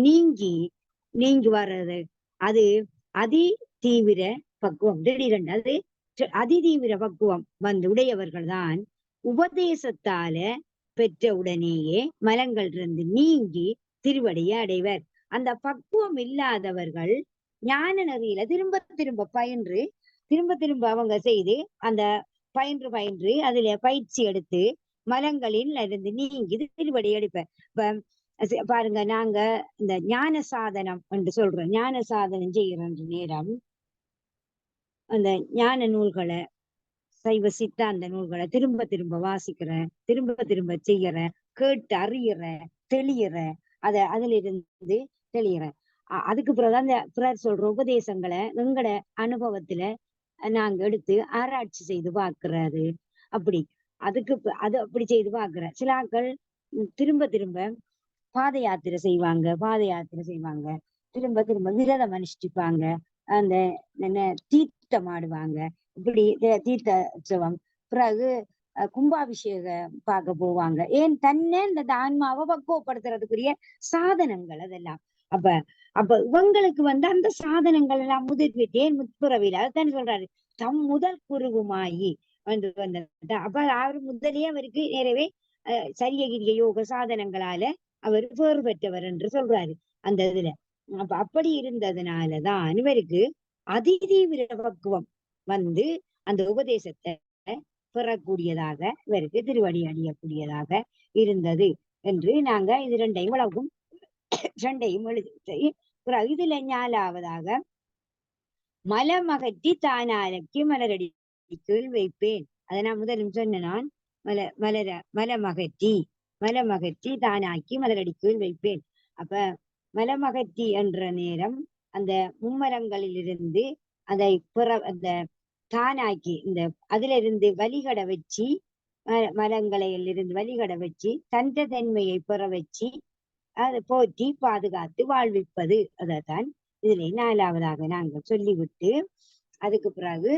S3: நீங்கி வர்றது அது அதி தீவிர பக்குவம். திடீரென்று அது அதி தீவிர பக்குவம் வந்து உடையவர்கள் தான் உபதேசத்தால பெற்ற உடனேயே மலங்கள் இருந்து நீங்கி திருவடியை அடைவர். அந்த பக்குவம் இல்லாதவர்கள் ஞான நெறியில திரும்ப திரும்ப அவங்க செய்து அந்த பயின்று அதுல பயிற்சி எடுத்து மலங்களில் இருந்து நீங்கி திருவடி அடைப்ப. இப்ப பாருங்க, நாங்க இந்த ஞான சாதனம் என்று சொல்றோம். ஞான சாதனம் செய்கிற நேரம் அந்த ஞான நூல்களை, சைவ சித்தாந்த நூல்களை திரும்ப வாசிக்கிற, திரும்ப செய்யற, கேட்டு அறியிற, தெளியிற, அதுல இருந்து தெளியிற. அதுக்கு பிறகுதான் இந்த பிறர் சொல்ற உபதேசங்களை எங்கட அனுபவத்துல நாங்க எடுத்து ஆராய்ச்சி செய்து பார்க்கிறது. அப்படி அது அப்படி செய்து பார்க்கிற சில ஆட்கள் திரும்ப பாத யாத்திரை செய்வாங்க, திரும்ப விரதம் அனுஷ்டிப்பாங்க, அந்த என்ன தீர்த்தம் ஆடுவாங்க, இப்படி தீர்த்த உற்சவம், பிறகு கும்பாபிஷேகம் பார்க்க போவாங்க. ஏன் தன்னை இந்த ஆன்மாவை பக்குவப்படுத்துறதுக்குரிய சாதனங்கள் அதெல்லாம். அப்ப இவங்களுக்கு வந்து அந்த சாதனங்கள் எல்லாம் முதிர்விட்டேன் முற்புறவில அதுதான் சொல்றாரு. தம் முதல் குருவுமாயி வந்து அப்ப அவர் முதலே அவருக்கு நேரவே சரியகிரிய யோக சாதனங்களால அவர் பேறு பெற்றவர் என்று சொல்றாரு அந்த இதுல. அப்படி இருந்ததுனாலதான் இவருக்கு அதிதீவிர பக்குவம் வந்து அந்த உபதேசத்தை பெறக்கூடியதாக இவருக்கு திருவடி அணியக்கூடியதாக இருந்தது என்று நாங்க இது ரெண்டையும் எழுதி. இதுல நாலாவதாக மலமகற்றி தானாலக்கு மலரடி கீழ் வைப்பேன். அதை நான் முதலும் சொன்ன நான் மலமகற்றி தானாக்கி மலரடி கீழ் வைப்பேன். அப்ப மலமகற்றி என்ற நேரம் அந்த மும்மரங்களில் இருந்து அதை அந்த தானாக்கி இந்த அதுல இருந்து வழிகட வச்சு மரங்களில் இருந்து வழிகட வச்சு தன்ற தன்மையை பெற வச்சு அதை போற்றி பாதுகாத்து வாழ்விப்பது. அதைத்தான் இதுல நாலாவதாக நாங்கள் சொல்லிவிட்டு அதுக்கு பிறகு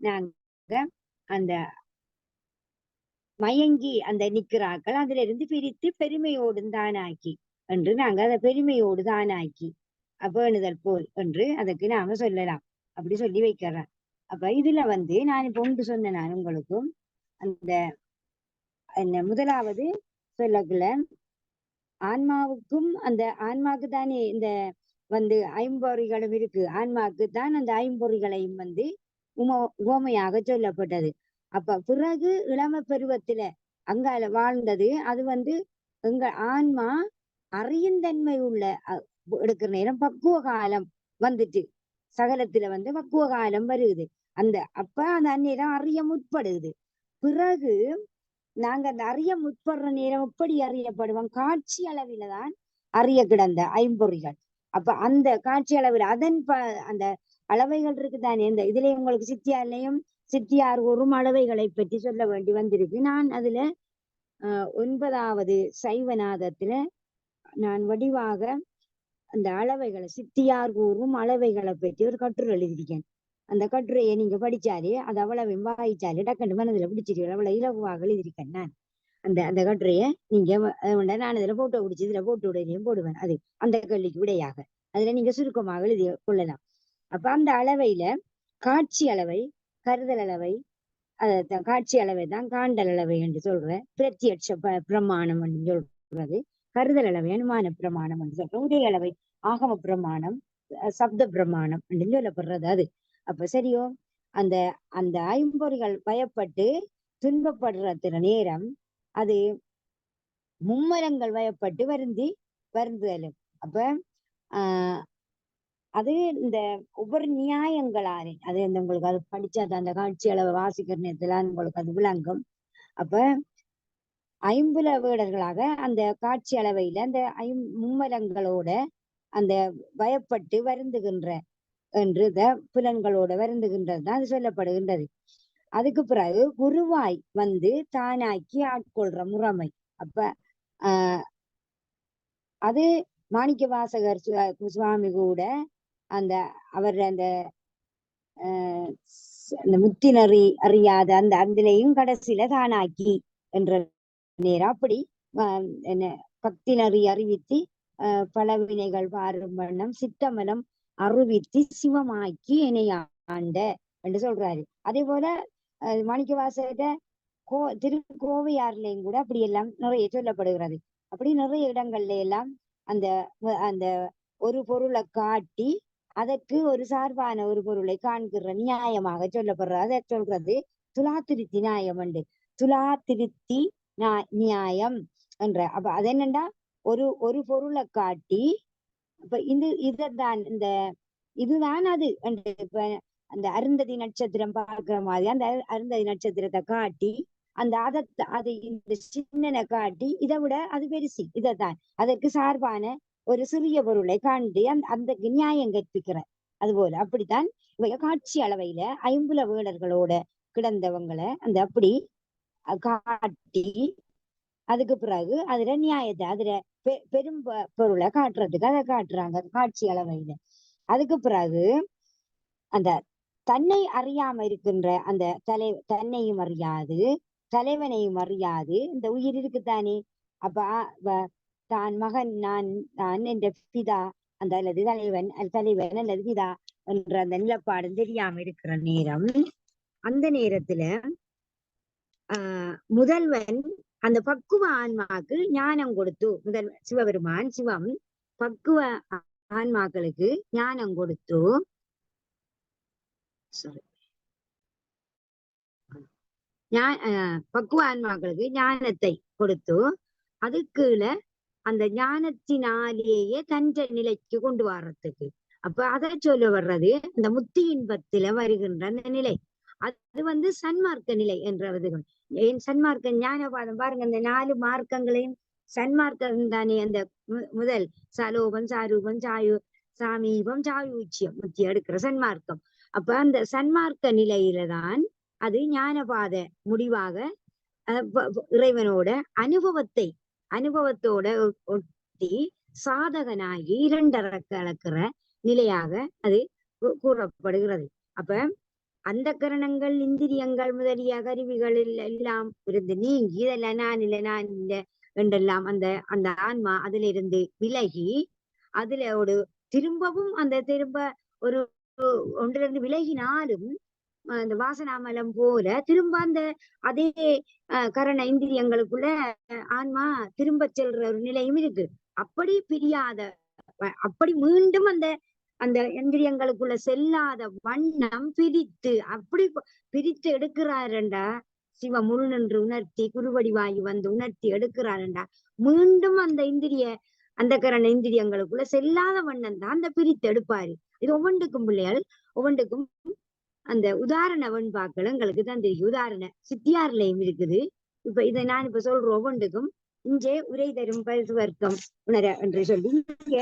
S3: நாங்க அந்த மயங்கி அந்த நிக்கிறாக்கள் அதுல இருந்து பிரித்து பெருமையோடு தானாக்கி என்று நாங்க அதை பெருமையோடு தானாக்கி பேணுதல் போல் என்று அதுக்கு நாம சொல்லலாம். அப்படி சொல்லி வைக்கிறேன். அப்ப இதுல வந்து நான் இப்ப ஒன்று சொன்னேன். நான் உங்களுக்கும் அந்த என்ன முதலாவது சொல்லக்குள்ள ஆன்மாவுக்கும் அந்த ஆன்மாவுக்கு தானே இந்த வந்து ஐம்பொறிகளும் இருக்கு. ஆன்மாவுக்கு தான் அந்த ஐம்பொறிகளையும் வந்து உவமையாக சொல்லப்பட்டது. அப்ப பிறகு இளம பருவத்துல அங்கால வாழ்ந்தது அது வந்து எங்க ஆன்மா அறியுந்தன்மை உள்ள எடுக்கிற நேரம் பக்குவ காலம் வந்துட்டு சகலத்துல வந்து பக்குவ காலம் வருது. அப்ப அந்த அந்நேரம் அறிய முற்படுது. பிறகு நாங்க அந்த அறிய முற்படுற நேரம் எப்படி அறியப்படுவோம்? காட்சி அளவில தான் அறிய கிடந்த ஐம்பொறிகள். அப்ப அந்த காட்சி அளவில் அந்த அளவைகள் இருக்குதானே, இந்த இதுல உங்களுக்கு சித்தியார் கூறும் அளவைகளை பற்றி சொல்ல வேண்டி வந்திருக்கு. நான் அதுல 9வது சைவநாதத்துல நான் வடிவாக அந்த அளவைகளை சித்தியார் கூறும் அளவைகளை பற்றி ஒரு கட்டுரை எழுதியிருக்கேன். அந்த கட்டுரையை நீங்க படிச்சாலே அது அவ்வளவு வாயிச்சாலே டக்குன்னு மனதுல பிடிச்சிருக்கேன். அவ்வளவு இலகுவாக எழுதியிருக்கேன் நான். அந்த கட்டுரையை நீங்க நான் இதுல போட்டோ பிடிச்சி இதுல போட்டோ உடையிலையும் போடுவேன். அது அந்த கேள்விக்கு விடையாக அதுல நீங்க சுருக்கமாக எழுதி கொள்ளலாம். அப்ப அந்த அளவையில காட்சி அளவை, கருதல் அளவை, காட்சி அளவை தான் காண்டல் அளவை என்று சொல்றேன். பிரத்யட்ச பிரமாணம் என்று சொல்றது. கருதல் அளவை அனுமான பிரமாணம் என்று சொல்றேன். உடைய அளவை ஆகம பிரமாணம், சப்த பிரமாணம் என்று சொல்லப்படுறது அது. அப்ப சரியோ, அந்த அந்த ஐம்பொறிகள் பயப்பட்டு துன்பப்படுற நேரம் அது மும்மரங்கள் வயப்பட்டு வருந்துதலும். அப்ப அது இந்த ஒவ்வொரு நியாயங்களாலே அது உங்களுக்கு அது படிச்சா அந்த காட்சி அளவை வாசிக்கிற நேரத்துல உங்களுக்கு அது விளங்கும். அப்ப ஐம்புல வேடர்களாக அந்த காட்சி அளவையில அந்த மும்மரங்களோட அந்த பயப்பட்டு வருந்துகின்ற என்று புலன்களோட வருந்துகின்றது தான் அது சொல்லப்படுகின்றது. அதுக்கு பிறகு குருவாய் வந்து தானாக்கி ஆட்கொள்ற முறைமை. அப்ப அது மாணிக்க வாசகர் சுவாமி கூட அவர் அந்த முத்தினறி அறியாத அதுலயும் கடைசியில தானாக்கி என்ற நேரம் அப்படி என்ன பக்தி நறி அறிவித்து பலவினைகள் பாரும் வண்ணம் சித்தமலம் அறிவித்து சிவமாக்கி இணையாண்ட என்று சொல்றாரு. அதே போல மாணிக்க வாசகர் திருக்கோவையார்லையும் கூட அப்படி எல்லாம் நிறைய சொல்லப்படுகிறது. அப்படி நிறைய இடங்கள்ல எல்லாம் அந்த ஒரு பொருளை காட்டி அதற்கு ஒரு சார்பான ஒரு பொருளை காண்கிற நியாயமாக சொல்லப்படுறது. அதை சொல்றது துலாத்திருத்தி நியாயம் உண்டு. துலாத்திருத்தி நியாயம் என்ற அப்ப அது என்னண்டா ஒரு பொருளை காட்டி இப்ப இதுதான் இதுதான் அது என்று இப்ப அந்த அருந்ததி நட்சத்திரம் பார்க்கிற மாதிரி அந்த அருந்ததி நட்சத்திரத்தை காட்டி அதை இந்த சின்னனை காட்டி இதை விட அது பெருசி இதைத்தான் அதற்கு சார்பான ஒரு சிறிய பொருளை காண்டி அந்த நியாயம் கற்பிக்கிற. அதுபோல அப்படித்தான் இவைய காட்சி அளவையில ஐம்புல வேடர்களோட கிடந்தவங்களை அப்படி காட்டி அதுக்கு பிறகு அதுல நியாயத்தை அதுல பெரும் பொருளை காட்டுறதுக்கு அதை காட்டுறாங்க காட்சி அளவையில. அதுக்கு பிறகு அந்த தன்னை அறியாம இருக்கின்ற அந்த தன்னையும் அறியாது தலைவனையும் அறியாது இந்த உயிர் இருக்குத்தானே. அப்ப தான் மகன் நான் என்ற பிதா அல்லது தலைவன் அல்லது பிதா என்ற அந்த நிலப்பாடு தெரியாம இருக்கிற நேரம், அந்த நேரத்துல முதல்வன் அந்த பக்குவ ஆன்மாக்கு ஞானம் கொடுத்து சிவபெருமான் சிவம் பக்குவ ஆன்மாக்களுக்கு ஞானம் கொடுத்து பக்குவ ஆன்மாக்களுக்கு ஞானத்தை கொடுத்து அதுக்குள்ள அந்த ஞானத்தினாலேயே தன்ற நிலைக்கு கொண்டு வர்றதுக்கு. அப்ப அதை சொல்ல வர்றது இந்த முத்தி இன்பத்துல வருகின்ற அந்த நிலை. அது சன்மார்க்க நிலை என்றவர்கள். ஏன் சன்மார்க்க ஞானபாதம் பாருங்க, அந்த 4 மார்க்கங்களையும் சன்மார்க்கம் தானே. அந்த முதல் சலோபம் சாரூபம் சாமீபம் சாயுச்சியம் முத்தி எடுக்கிற சன்மார்க்கம். அப்ப அந்த சன்மார்க்க நிலையில தான் அது ஞானபாத முடிவாக இறைவனோட அனுபவத்தோட ஒட்டி சாதகனாகி 2 கலக்கிற நிலையாக அது கூறப்படுகிறது. அப்ப அந்த கரணங்கள் இந்திரியங்கள் முதலிய கருவிகள் எல்லாம் இருந்து நீங்கி இதெல்லாம் நான் இல்லை என்றெல்லாம் அந்த ஆன்மா அதுல இருந்து விலகி அதுல திரும்பவும் திரும்ப ஒரு ஒன்றிலிருந்து விலகினாலும் அந்த வாசனாமலம் போல திரும்ப அதே கரண இந்திரியங்களுக்குள்ள ஆன்மா திரும்ப செல்ற ஒரு நிலையும் இருக்கு. அப்படி பிரியாத அப்படி மீண்டும் அந்த இந்திரியங்களுக்குள்ள செல்லாத வண்ணம் அப்படி பிரித்து எடுக்கிறாருண்டா சிவம் முள் நின்று உணர்த்தி குருவடி வாயு உணர்த்தி எடுக்கிறாருண்டா மீண்டும் அந்த கரண இந்திரியங்களுக்குள்ள செல்லாத வண்ணம் தான் பிரித்து எடுப்பாரு. இது ஒவ்வொன்றுக்கும் பிள்ளைகள் ஒவ்வொன்றுக்கும் அந்த உதாரண வெண்பாக்கள் எங்களுக்கு தான் தெரியும். உதாரண சித்தியார்லயும் இருக்குது. இப்ப இதை நான் இப்ப சொல்ற ஒவ்வொன்றுக்கும் இங்கே உரை தரும் பரிசு வர்க்கம் உணர என்று சொல்லி நீங்க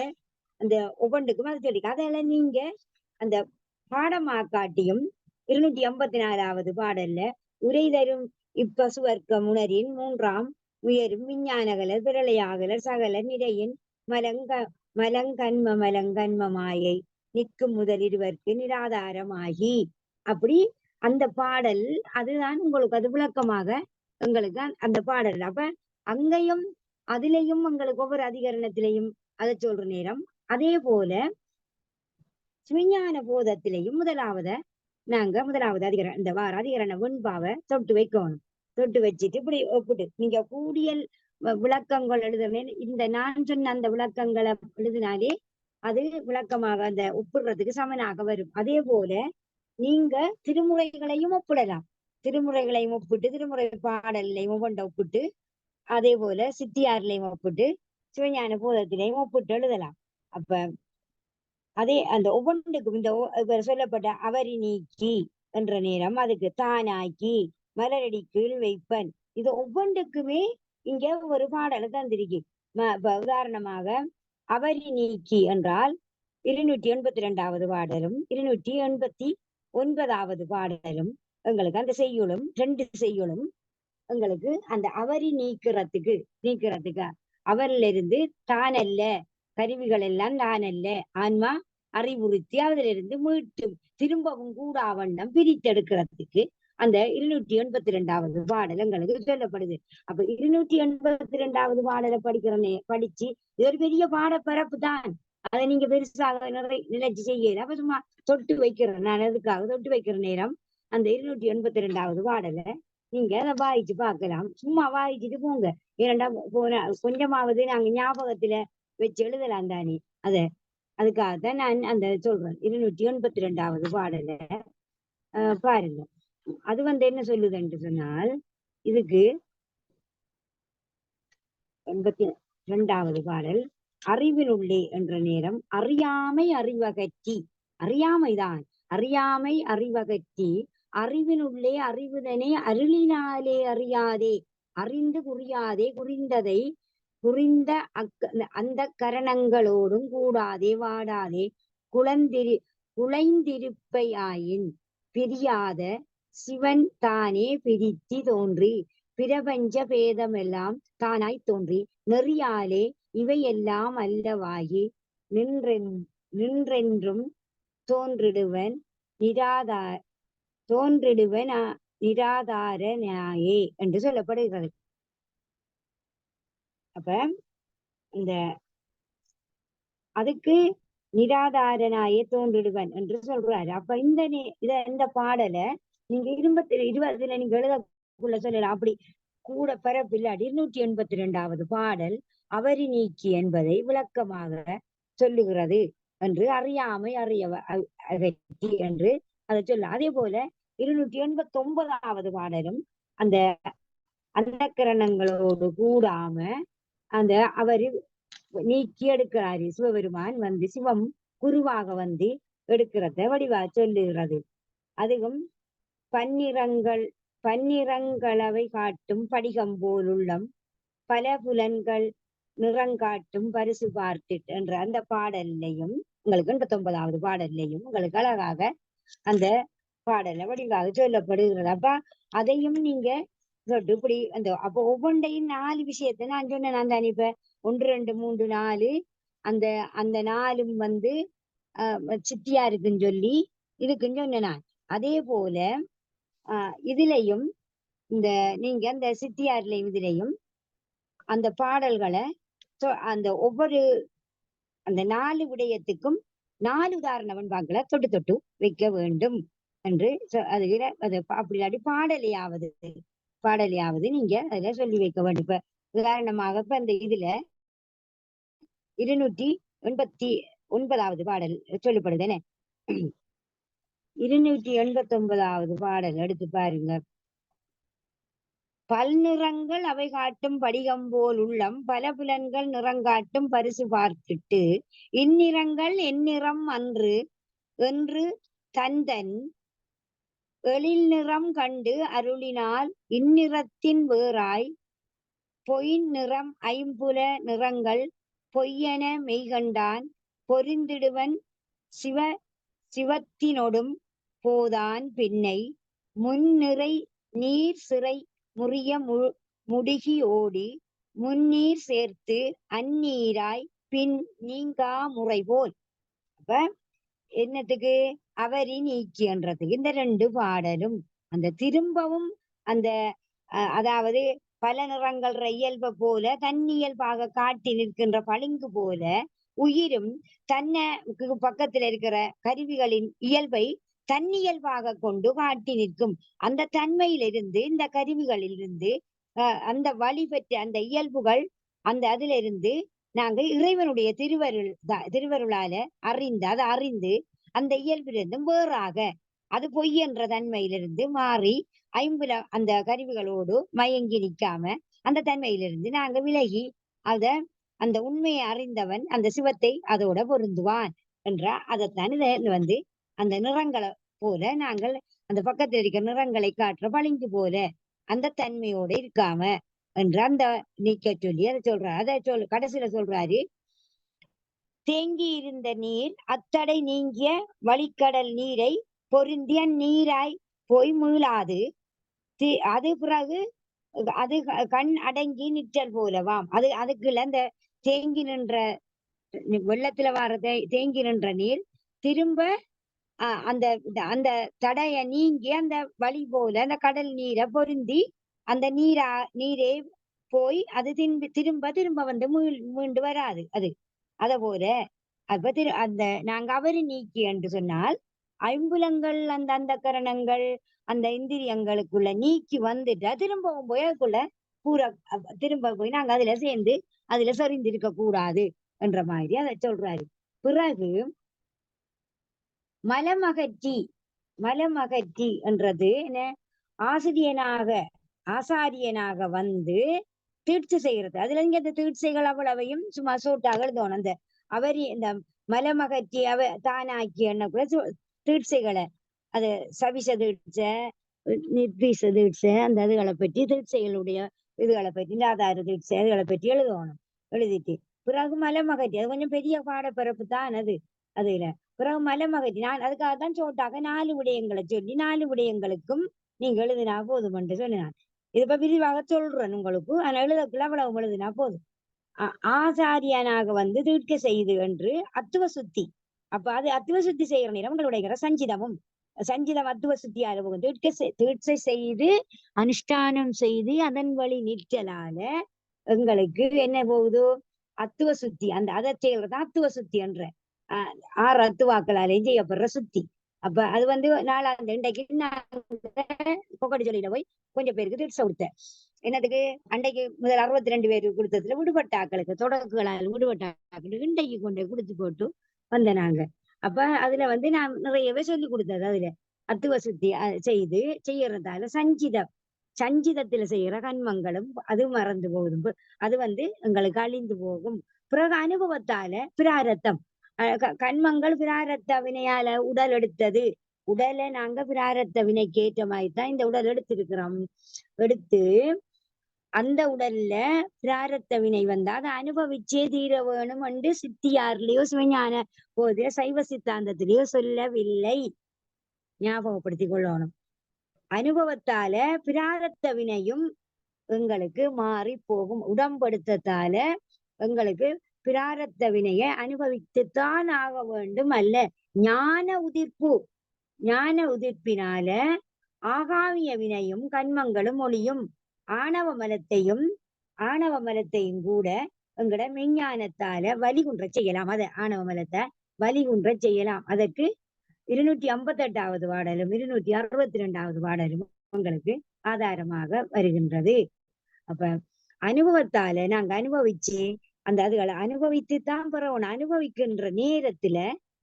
S3: அந்த ஒவ்வொன்றுக்கும் அது சொல்லி அதெல்லாம் நீங்க அந்த பாடமா காட்டியும் 254வது பாடல்ல உரை தரும் இப்பசு வர்க்கம் உணரின் 3ஆம் உயரும் விஞ்ஞானகலர் பிரளையாகலர் சகலர் நிறையின் மலங்கன்மமாயை நிற்கும் முதல் இருவர்க்கு நிராதாரமாகி அப்படி அந்த பாடல் அதுதான் உங்களுக்கு அது விளக்கமாக எங்களுக்கு அந்த பாடல். அப்ப அங்கேயும் அதிலையும் உங்களுக்கு ஒவ்வொரு அதிகரணத்திலையும் அதை சொல்ற நேரம் அதே போல விஞ்ஞான போதத்திலையும் முதலாவது அதிகரணம் இந்த வார அதிகரண வெண்பாவை தொட்டு வைக்கணும். தொட்டு வச்சுட்டு இப்படி ஒப்பிட்டு நீங்க கூடியல் விளக்கங்கள் எழுதுறேன். இந்த நான் சொன்ன அந்த விளக்கங்களை எழுதினாலே அது விளக்கமாக அந்த ஒப்பிடுறதுக்கு சமனாக வரும். அதே போல நீங்க திருமுறைகளையும் ஒப்பிடலாம். திருமுறைகளையும் ஒப்பிட்டு திருமுறை பாடல்லையும் ஒப்பிட்டு அதே போல சித்தியார்லையும் ஒப்பிட்டு சிவஞான போதத்திலையும் ஒப்பிட்டு எழுதலாம். அப்ப அதே அந்த ஒவ்வொன்றுக்கும் இந்த சொல்லப்பட்ட அவரி நீக்கி என்ற நேரம் அதுக்கு தானாக்கி மலரடி கீழ் வைப்பன் இது ஒவ்வொன்றுக்குமே இங்க ஒரு பாடலை தந்திருக்கு. உதாரணமாக அவரி நீக்கி என்றால் 282வது பாடலும் 289வது பாடலும் எங்களுக்கு அந்த செய்யுளும் 2 செய்யுளும் எங்களுக்கு அந்த அவரி நீக்கிறதுக்கு அவரிலிருந்து தானல்ல கருவிகள் எல்லாம் தானல்ல ஆன்மா அறிவுறுத்தி அதிலிருந்து மீட்டும் திரும்பவும் கூடாவண்ணம் பிரித்தெடுக்கிறதுக்கு அந்த 282வது பாடல் எங்களுக்கு சொல்லப்படுது. அப்ப 282வது பாடலை படிச்சு இது ஒரு பெரிய பாடப்பரப்பு தான். அதை நீங்க பெருசாக நினைச்சு செய்யல. அப்ப சும்மா தொட்டு வைக்கிறேன் நான் அதுக்காக தொட்டு வைக்கிற நேரம் அந்த 282வது பாடலை நீங்க அதை வாயிச்சு பார்க்கலாம். சும்மா வாயிச்சுட்டு போங்க. இரண்டாம் கொஞ்சமாவது நாங்க ஞாபகத்துல வச்சு எழுதலாம் தானே. அதுக்காகத்தான் நான் அந்த சொல்றேன். 282வது பாடல பாருங்க. அது என்ன சொல்லுதுன்னு சொன்னால் இதுக்கு 82வது பாடல் அறிவினுள்ளே என்ற நேரம் அறியாமை அறிவகற்றி அறியாமைதான் அறியாமை அறிவகற்றி அறிவினுள்ளே அறிவுதனை அருளினாலே அறியாதே அறிந்து குறியாதே குறிந்ததை குறிந்த அந்த கரணங்களோடும் கூடாதே வாடாதே குலைந்திருப்பையாயின் பிரியாத சிவன் தானே பிரித்தி தோன்றி பிரபஞ்ச பேதமெல்லாம் தானாய் தோன்றி நெறியாலே இவையெல்லாம் அல்லவாகி நின்றென்றும் தோன்றிடுவன் நிராதாரனாயே என்று சொல்லப்படுகிறது. அப்ப இந்த அதுக்கு நிராதாரனாயே தோன்றிடுவன் என்று சொல்றாரு. அப்ப இந்த பாடலை நீங்க 20 நீங்க எழுதக்குள்ள சொல்லலாம். அப்படி கூட பரப்பில்லாடி 282வது பாடல் அவரி நீக்கி என்பதை விளக்கமாக சொல்லுகிறது என்று அறியாமை அகற்றி என்று அதை சொல்ல. அதே போல 289வது பாடலும் அந்த அந்தக்கரணங்களோடு கூடாம அந்த அவரு நீக்கி எடுக்கிறாரு. சிவபெருமான் சிவம் குருவாக எடுக்கிறத வடிவா சொல்லுகிறது. அதுவும் பன்னிறங்களவை காட்டும் படிகம் போல் உள்ளம் பல புலன்கள் நிறங்காட்டும் பரிசு பார்த்துட்டு என்ற அந்த பாடல்லையும் உங்களுக்கு 89வது பாடல்லையும் உங்களுக்கு அழகாக அந்த பாடலை வடிவாக சொல்லப்படுகிறது. அப்ப அதையும் நீங்க சொல்லிட்டு இப்படி அப்போ ஒவ்வொன்றையும் 4 விஷயத்த நான் சொன்னேன். நான் தானே இப்ப 1 2 3 4 அந்த 4ம் சித்தியா இருக்குன்னு சொல்லி இதுக்குன்னு சொன்னேன் நான். அதே போல இதுலையும் நீங்க அந்த சித்தியார்லையும் இதுலையும் அந்த பாடல்களை அந்த ஒவ்வொரு அந்த 4 விடயத்துக்கும் 4 உதாரண வெண்பாக்களை தொட்டு தொட்டு வைக்க வேண்டும் என்று அது அப்படி இல்லாட்டி பாடலையாவது நீங்க அதுல சொல்லி வைக்க வேண்டும். இப்ப உதாரணமாக இப்ப இந்த இதுல 289வது பாடல் சொல்லப்படுதுன்னு 289வது பாடல் எடுத்து பாருங்க. பல்நிறங்கள் அவை காட்டும் படிகம் போல் உள்ளம் பல புலன்கள் நிறங்காட்டும் பரிசு பார்த்துட்டு இந்நிறங்கள் எந்நிறம் அன்று என்று தந்தன் எழில் நிறம் கண்டு அருளினால் இந்நிறத்தின் வேறாய் பொயின் நிறம் ஐம்புல நிறங்கள் பொய்யென மெய்கண்டான் பொருந்திடுவன் சிவத்தினொடும் போதான் பின்னை முன்னிறை நீர் சிறை முறிய முடுகி ஓடி முன்னீர் சேர்த்து அந்நீராய் பின் நீங்கா முறை போல். அப்ப என்னத்துக்கு அவரி நீக்கின்றதுக்கு இந்த 2 பாடலும் அந்த திரும்பவும் அந்த அதாவது பல நிறங்கள் இயல்பை போல தன்னியல்பாக காட்டி நிற்கின்ற பளிங்கு போல உயிரும் தன்னுக்கு பக்கத்துல இருக்கிற கருவிகளின் இயல்பை தன்னியல்பாக கொண்டு காட்டி நிற்கும். அந்த தன்மையிலிருந்து இந்த கருவிகளிலிருந்து அந்த வழி பெற்ற அந்த இயல்புகள் அந்த அதுல இருந்து நாங்க இறைவனுடைய திருவருளால அறிந்து அந்த இயல்பிலிருந்தும் வேறாக அது பொய் என்ற தன்மையிலிருந்து மாறி ஐம்புல அந்த கருவிகளோடு மயங்கி நிற்காம அந்த தன்மையிலிருந்து நாங்க விலகி அந்த உண்மையை அறிந்தவன் அந்த சிவத்தை அதோட பொருந்துவான் என்ற அதைத்தான் வந்து அந்த நிறங்களை போல நாங்கள் அந்த பக்கத்தில் இருக்கிற நிறங்களை காட்டுற பளிங்கு போல அந்த தன்மையோட இருக்காம என்ற அந்த நீக்க சொல்லி அதை சொல்றாரு. அதை கடைசியில சொல்றாரு, தேங்கி இருந்த நீர் அத்தடை நீங்கிய வழிக்கடல் நீரை பொருந்திய நீராய் போய் மீளாது அது பிறகு அது கண் அடங்கி நிற்றல் போலவாம். அதுக்குள்ள அந்த தேங்கி நின்ற வெள்ளத்துல வர தேங்கி நின்ற நீர் திரும்ப அந்த அந்த தடைய நீங்கி அந்த வழி போல அந்த கடல் நீரை பொருந்தி அந்த நீரே போய் அது திரும்ப வந்து மீண்டு வராது. அத போல அப்ப அந்த நாங்க அவரு நீக்கி என்று சொன்னால் ஐம்புலங்கள் அந்த கரணங்கள் அந்த இந்திரியங்களுக்குள்ள நீக்கி வந்துட்டா திரும்பவும் போய் அதுக்குள்ள திரும்ப போய் நாங்க அதுல சேர்ந்து அதுல சரிந்து இருக்க கூடாது என்ற மாதிரி அதை சொல்றாரு. பிறகு மலமகற்றி என்றது என்ன, ஆசாரியனாக வந்து தீட்சை செய்யறது. அதுல இங்க அந்த தீட்சைகள் அவ்வளவையும் சும்மா சோட்டாக எழுதணும். அந்த அவரி இந்த மலமகற்றி தானாக்கி என்ன கூட தீட்சைகளை அது சவிச தீட்சை நிர்தீச தீட்சை அந்த இதுகளை பற்றி தீட்சைகளுடைய இதுகளை பற்றி இந்த ஆதார தீட்சை இதுகளை பற்றி எழுதிட்டு பிறகு மலமகற்றி அது கொஞ்சம் பெரிய பாடப்பிறப்பு தான் அதுல பிறகு மலமகற்றி நான் அதுக்காகத்தான் சோட்டாக 4 விடயங்களை சொல்லி 4 விடயங்களுக்கும் நீங்க எழுதினா போதும் என்று சொன்னான். இது இப்ப விரிவாக சொல்றேன் உங்களுக்கு. ஆனா எழுதக்குள்ள அவ்வளவு எழுதினா போதும். ஆசாரியனாக வந்து தீட்கை செய்து என்று அத்துவ சுத்தி. அப்ப அது அத்துவ சுத்தி செய்யற நேரம் உங்களுடைய சஞ்சிதம் அத்துவ சுத்தியால தீட்சை செய்து அனுஷ்டானம் செய்து அதன் வழி நிற்றலால எங்களுக்கு என்ன போகுது, அத்துவ சுத்தி. அதை செய்யறதா அத்துவ சுத்தி என்ற 6 அத்துவாக்களாலேயும் செய்யப்படுற சுத்தி. அப்ப அது வந்து 4ஆம் இன்றைக்கு கொக்கடி சொல்லியில போய் கொஞ்சம் பேருக்கு தீட்சை கொடுத்தேன். என்னதுக்கு அன்றைக்கு முதல் 62 பேருக்கு கொடுத்ததுல விடுபட்ட ஆக்களுக்கு தொடக்குகளால் விடுபட்ட ஆக்களுக்கு இன்றைக்கு கொண்டு கொடுத்து போட்டு வந்த நாங்க. அப்ப அதுல வந்து நான் நிறையவே சொல்லி கொடுத்தது. அதுல அத்துவ சுத்தி செய்யறதால சஞ்சிதத்துல செய்யற கண்மங்களும் அது மறந்து போகும். அது வந்து எங்களுக்கு அழிந்து போகும். பிறகு அனுபவத்தால பிராரத்தம் கண்மங்கள் பிராரத்த வினையால உடல் எடுத்தது. உடலை நாங்க பிராரத்த வினைக்கு ஏற்ற மாதிரிதான் இந்த உடல் எடுத்திருக்கிறோம். எடுத்து அந்த உடல்ல பிராரத்த வினை வந்தா அதை அனுபவிச்சே தீர வேணும் என்று சித்தியார்லயோ சிவஞான போதே சைவ சித்தாந்தத்திலேயோ சொல்லவில்லை. ஞாபகப்படுத்திக் கொள்ளணும். அனுபவத்தால பிராரத்த வினையும் எங்களுக்கு மாறி போகும். உடம்படுத்தத்தால எங்களுக்கு பிராரத்த வினையை அனுபவித்துத்தான் ஆக வேண்டும் அல்ல. ஞான உதிர்ப்பினால ஆகாமிய வினையும் கண்மங்களும் ஒளியும் ஆணவ மலத்தையும் கூட எங்கட மெஞ்ஞானத்தால வலிகுன்ற செய்யலாம். அதை ஆணவ மலத்தை வலிகுன்ற செய்யலாம். அதற்கு 258வது பாடலும் 262வது பாடலும் உங்களுக்கு ஆதாரமாக வருகின்றது. அப்ப அனுபவத்தால நாங்க அனுபவிச்சு அந்த அதுகளை அனுபவித்துத்தான் பெறணும். அனுபவிக்கின்ற நேரத்துல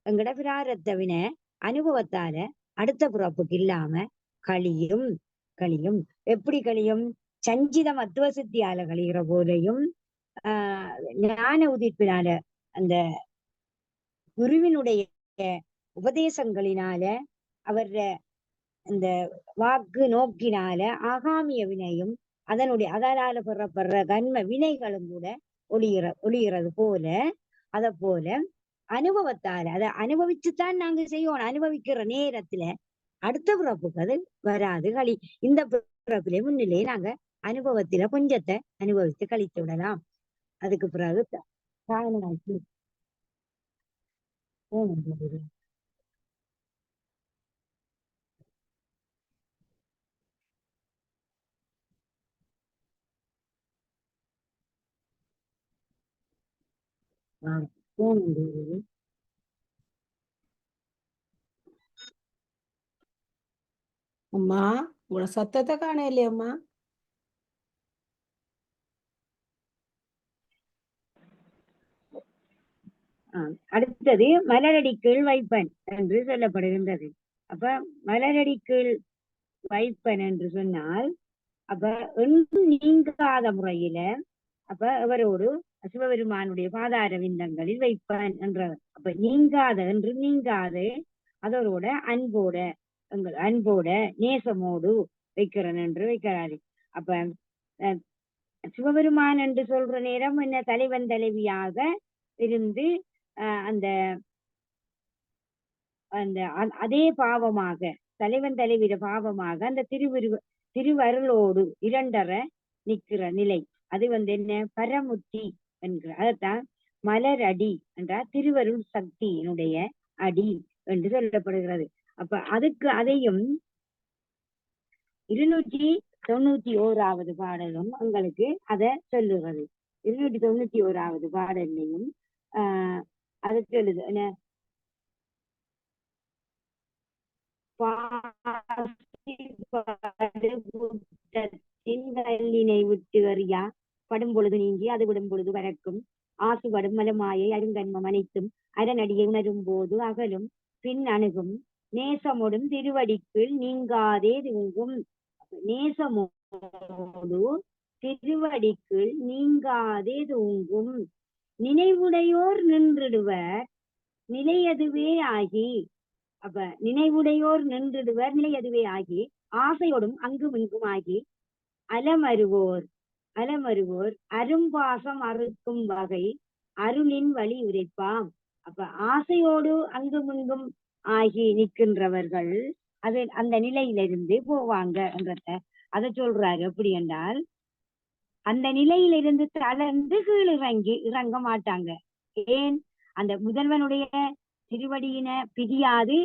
S3: எங்கட பிராரத்த வினை அனுபவத்தால அடுத்த பிறப்புக்கு இல்லாம கழியும். எப்படி கழியும்? சஞ்சிதம் அத்துவ சித்தியால கழிகிற போதையும் ஞான உதிர்ப்பினால அந்த குருவினுடைய உபதேசங்களினால அவர இந்த வாக்கு நோக்கினால ஆகாமிய வினையும் அதனால பெறப்படுற கன்ம வினைகளும் கூட ஒளிகிறது போல அத போல அனுபவத்தால அதை அனுபவிச்சுத்தான் நாங்க செய்வோம். அனுபவிக்கிற நேரத்துல அடுத்த பிறப்புக்கு அது வராது இந்த பிறப்பிலே முன்னிலே நாங்க அனுபவத்தில கொஞ்சத்தை அனுபவித்து கழித்து விடலாம். அதுக்கு பிறகு
S1: அம்மா உங்களோட சத்தத்தை காண இல்லையம்மா?
S3: அடுத்தது மலரடி கீழ் வைப்பன் என்று சொல்லப்படுகின்றது. அப்ப மலரடி கீழ் வைப்பன் என்று சொன்னால் அப்ப நீங்காத முறையில அப்ப அவரோடு சிவபெருமானுடைய பாதார விந்தங்களில் வைப்பன் என்றவர். அப்ப நீங்காது அதோட அன்போட நேசமோடு வைக்கிறன் என்று வைக்கிறாரு. அப்ப சிவபெருமான் என்று சொல்ற நேரம் என்ன தலைவன் தலைவியாக இருந்து அந்த அந்த அதே பாவமாக தலைவன் தலைவிட பாவமாக அந்த திருவருளோடு இரண்டரை நிற்கிற நிலை அது என்ன பரமுத்தி என்கிற அதைத்தான் மலரடி என்றால் திருவருள் சக்தியினுடைய அடி என்று சொல்லப்படுகிறது. அப்ப அதுக்கு அதையும் 291வது பாடலும் உங்களுக்கு அதை சொல்லுகிறது. 291வது பாடல்லையும் அதை சொல்லுது என்ன விட்டு அறியா படும் பொழுது நீங்கி அது விடும் பொழுது வரக்கும் ஆசுபடும் மலமாயை அருங்கன்மம் அனைத்தும் அரணடியை உணரும் போது அகலும் பின் அணுகும் நேசமோடும் திருவடிக்குள் நீங்காதே தூங்கும். நேசமோடு திருவடிக்குள் நீங்காதே தூங்கும் நினைவுடையோர் நின்றிடுவர் நிலையதுவே ஆகி. அப்ப நினைவுடையோர் நின்றிடுவர் நிலையதுவே ஆகி ஆசையோடும் அங்கும் இங்கும் ஆகி அலமருவோர் அரும்பாசம் அறுக்கும் வகை அருளின் வழி உரைப்பாம். அப்ப ஆசையோடு அங்கும் இங்கும் ஆகி நிற்கின்றவர்கள் அந்த நிலையிலிருந்து போவாங்க என்றத அதை சொல்றாரு. எப்படி என்றால் அந்த நிலையிலிருந்து தளர்ந்து கீழ் இறங்க மாட்டாங்க. ஏன்? அந்த முதல்வனுடைய திருவடியின பிரியாது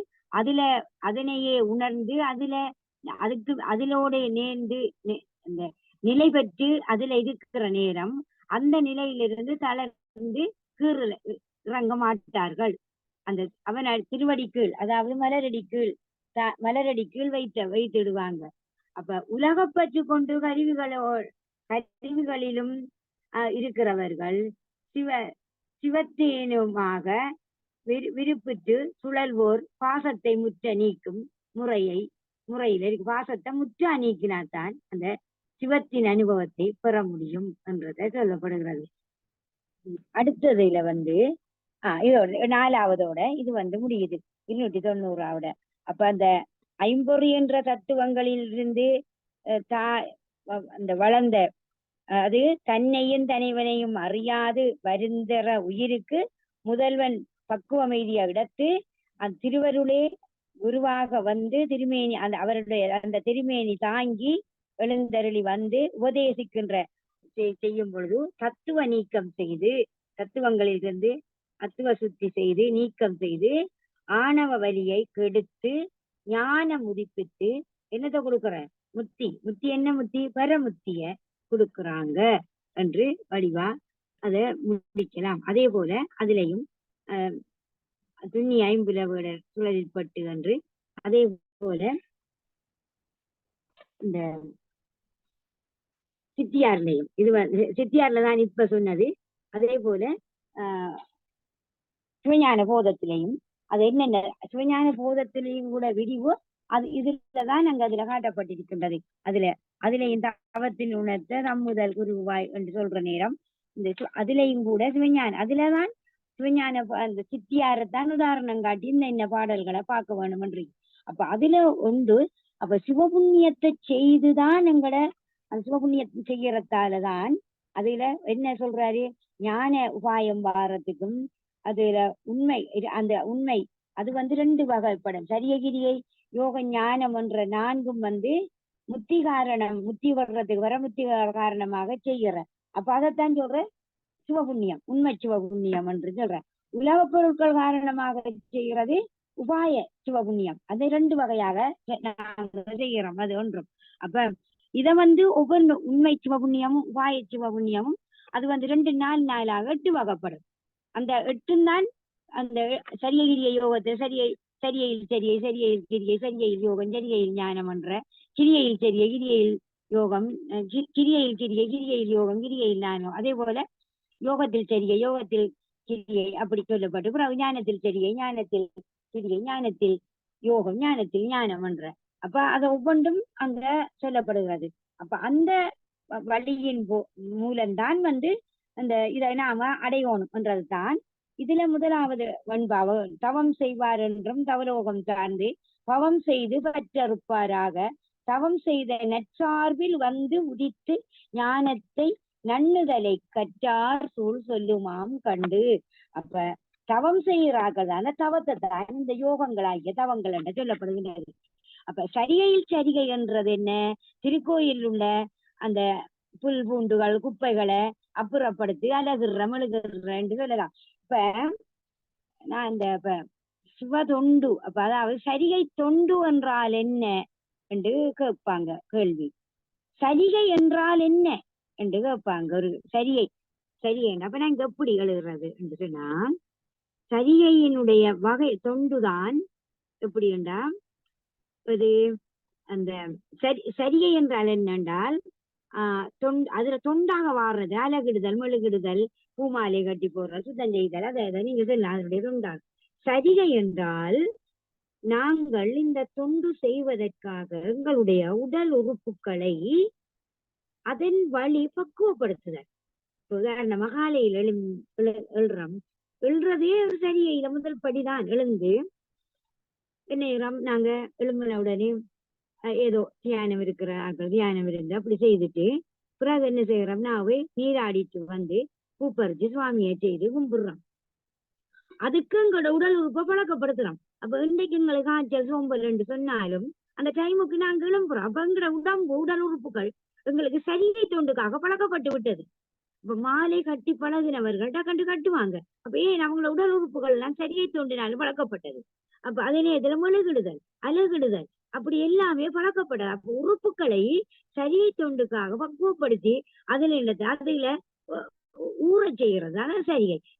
S3: அதனையே உணர்ந்து அதிலோட நேர்ந்து அந்த நிலை பெற்று அதுல இருக்கிற நேரம் அந்த நிலையிலிருந்து தளர்ந்து கீழ் இறங்க மாட்டார்கள். அந்த அவன் திருவடி கீழ் அதாவது மலரடி கீழ் வைத்திடுவாங்க. அப்ப உலகப்பற்று கொண்டு கருவிகளிலும் இருக்கிறவர்கள் சிவத்தேனுமாக விருப்பிட்டு சுழல்வோர் பாசத்தை முற்ற நீக்கும் முறையில பாசத்தை முற்ற நீக்கினால்தான் அந்த சிவத்தின் அனுபவத்தை பெற முடியும் என்றதை சொல்லப்படுகிறது. அடுத்ததுல இதோட 4வதோட இது முடியுது 290வது. அப்ப அந்த ஐம்பொறி என்ற தத்துவங்களில் இருந்து அந்த வளர்ந்த அது தன்னையும் தனைவனையும் அறியாது வருந்தர உயிருக்கு முதல்வன் பக்குவமைதிய இடத்து அந்த திருவருளே குருவாக திருமேனி அவருடைய அந்த திருமேனி தாங்கி எழுந்தருளி உபதேசிக்கின்ற செய்யும் பொழுது தத்துவ நீக்கம் செய்து தத்துவங்களிலிருந்து தத்துவ சுத்தி செய்து நீக்கம் செய்து ஆணவ வலியை கெடுத்து ஞான முதிப்பித்து என்னத்தை கொடுக்குற முத்தி என்ன முத்தி பரமுத்திய கொடுக்குறாங்க என்று வடிவா அதை முடிக்கலாம். அதே போல அதுலயும் துண்ணி ஐம்புலவோட சுழலில் பட்டு என்று அதே போல இந்த சித்தியார்லையும் சித்தியார்ல தான் இப்ப சொன்னது. அதே போல சிவஞான போதத்திலையும் அது என்னென்ன சிவஞான போதத்திலையும் கூட விரிவு அது இதுலதான் நாங்க அதுல காட்டப்பட்டிருக்கின்றது. அதுலயும் தவத்தின் உணர்த்த நம்முதல் குருவாய் என்று சொல்ற நேரம் இந்த அதுலயும் கூட சிவஞான அதுலதான் சிவஞான அந்த சித்தியாரத்தான் உதாரணம் காட்டி இந்த பாடல்களை பார்க்க வேணும்ன்றீங்க. அப்ப அதுல உண்டு. அப்ப சிவபுண்ணியத்தை செய்துதான் எங்கட அந்த சிவபுண்ணியத்தை செய்யறதாலதான் அதுல என்ன சொல்றாரு, ஞான உபாயம் வாரத்துக்கும் அதுல உண்மை அந்த உண்மை அது ரெண்டு வகைப்படும். சரியகிரியை யோக ஞானம் என்ற நான்கும் முத்தி காரணம், முத்தி வர்றதுக்கு முத்தி காரணமாக செய்யற. அப்ப அதைத்தான் சொல்ற சிவபுண்ணியம், உண்மை சிவபுண்ணியம் என்று சொல்ற. உலக பொருட்கள் காரணமாக செய்கிறது உபாய சிவபுண்ணியம். அது ரெண்டு வகையாக நாங்கள் செய்யறோம். அது ஒன்றும். அப்ப இத ஒவ்வொரு உண்மை சிவபுண்ணியமும் உபாய சிவபுண்ணியமும் அது ரெண்டு நாளாக 8 வகைப்படும். அந்த 8 தான் அந்த சரியகிரிய யோகத்தை சரியையில் சரியையில் யோகம், சரியையில் ஞானம் என்ற கிரியையில் கிரியையில் யோகம், கிரியையில் யோகம், கிரியையில் ஞானம். அதே போல யோகத்தில் யோகத்தில் கிரியை அப்படி சொல்லப்பட்டு பிறகு ஞானத்தில் ஞானத்தில் கிரியை, ஞானத்தில் யோகம், ஞானத்தில் ஞானம் என்ற. அப்ப அது ஒவ்வொன்றும் அங்க சொல்லப்படுகிறது. அப்ப அந்த வழியின் மூலம்தான் அந்த இதை நாம அடையணும் என்றதுதான் இதுல முதலாவது வெண்பாவ. தவம் செய்வார் என்றும் தவலோகம் சார்ந்து பவம் செய்து பற்றறுப்பாராக தவம் செய்த நற்சார்பில் உதித்து ஞானத்தை நன்னுதலை கற்றார் சூழ் சொல்லுமாம் கண்டு. அப்ப தவம் செய்கிறார்கள் தான தவத்தை தான் இந்த யோகங்களாகிய தவங்கள் என்று சொல்லப்படுகின்றது. அப்ப சரிகையில் சரிகை என்றது என்ன? திருக்கோயில் உள்ள அந்த புல் பூண்டுகள் குப்பைகளை அப்புறப்படுத்தி அழகுற மெழுகுற என்று சொல்லலாம். இப்ப நான் இப்ப சிவதொண்டு, அப்ப அதாவது சரிகை தொண்டு என்றால் என்ன என்று கேட்பாங்க கேள்வி. சரிகை என்றால் என்ன என்று கேட்பாங்க ஒரு சரிகை. அப்ப நாங்க எப்படி எழுதுறது என்று சொன்னா, சரிகையினுடைய வகை தொண்டுதான் எப்படி என்றா, இது அந்த சரிகை என்றால் என்னென்றால் அதுல தொண்டாக வாடுறது, அலகிடுதல், மெழுகிடுதல், பூமாலை கட்டி போடுறது, சுத்தம் செய்தல், அதை நீங்க இதெல்லாம் அதனுடைய தொண்டாகும். சரிகை என்றால் நாங்கள் இந்த தொண்டு செய்வதற்காக எங்களுடைய உடல் உறுப்புகளை அதன் வழி பக்குவப்படுத்துதல். உதாரண மகாலையில் எழுறதே ஒரு சரிகையில முதல் படிதான். எழுந்து என்ன நாங்க எழும்பின உடனே ஏதோ தியானம் இருக்கிறார்கள், தியானம் இருந்து அப்படி செய்துட்டு பிறகு என்ன செய்யறோம், நாவே நீராடிட்டு பூப்பறிச்சு சுவாமியை செய்து கும்பிடுறோம். அதுக்கு எங்களோட உடல் உறுப்பை பழக்கப்படுத்துறோம். அப்ப இன்றைக்கு எங்களுக்கு காய்ச்சல் சோம்பல் என்று சொன்னாலும் அந்த டைமுக்கு நாங்க எழும்புறோம். அப்ப எங்களோட உடல் உறுப்புகள் எங்களுக்கு சரிகை தொண்டுக்காக பழக்கப்பட்டு விட்டது. இப்ப மாலை கட்டி பழகினவர்கள்ட்ட கட்டுவாங்க. அப்ப ஏன் அவங்களோட உடல் உறுப்புகள் எல்லாம் சரிகை தோண்டினாலும் பழக்கப்பட்டது. அப்ப அதே நேரத்துல மெழுகிடுதல், அலகிடுதல் அப்படி எல்லாமே பழக்கப்பட. அப்ப உறுப்புகளை சரிகை தொண்டுக்காக பக்குவப்படுத்தி அதுல ஊற செய்யறதான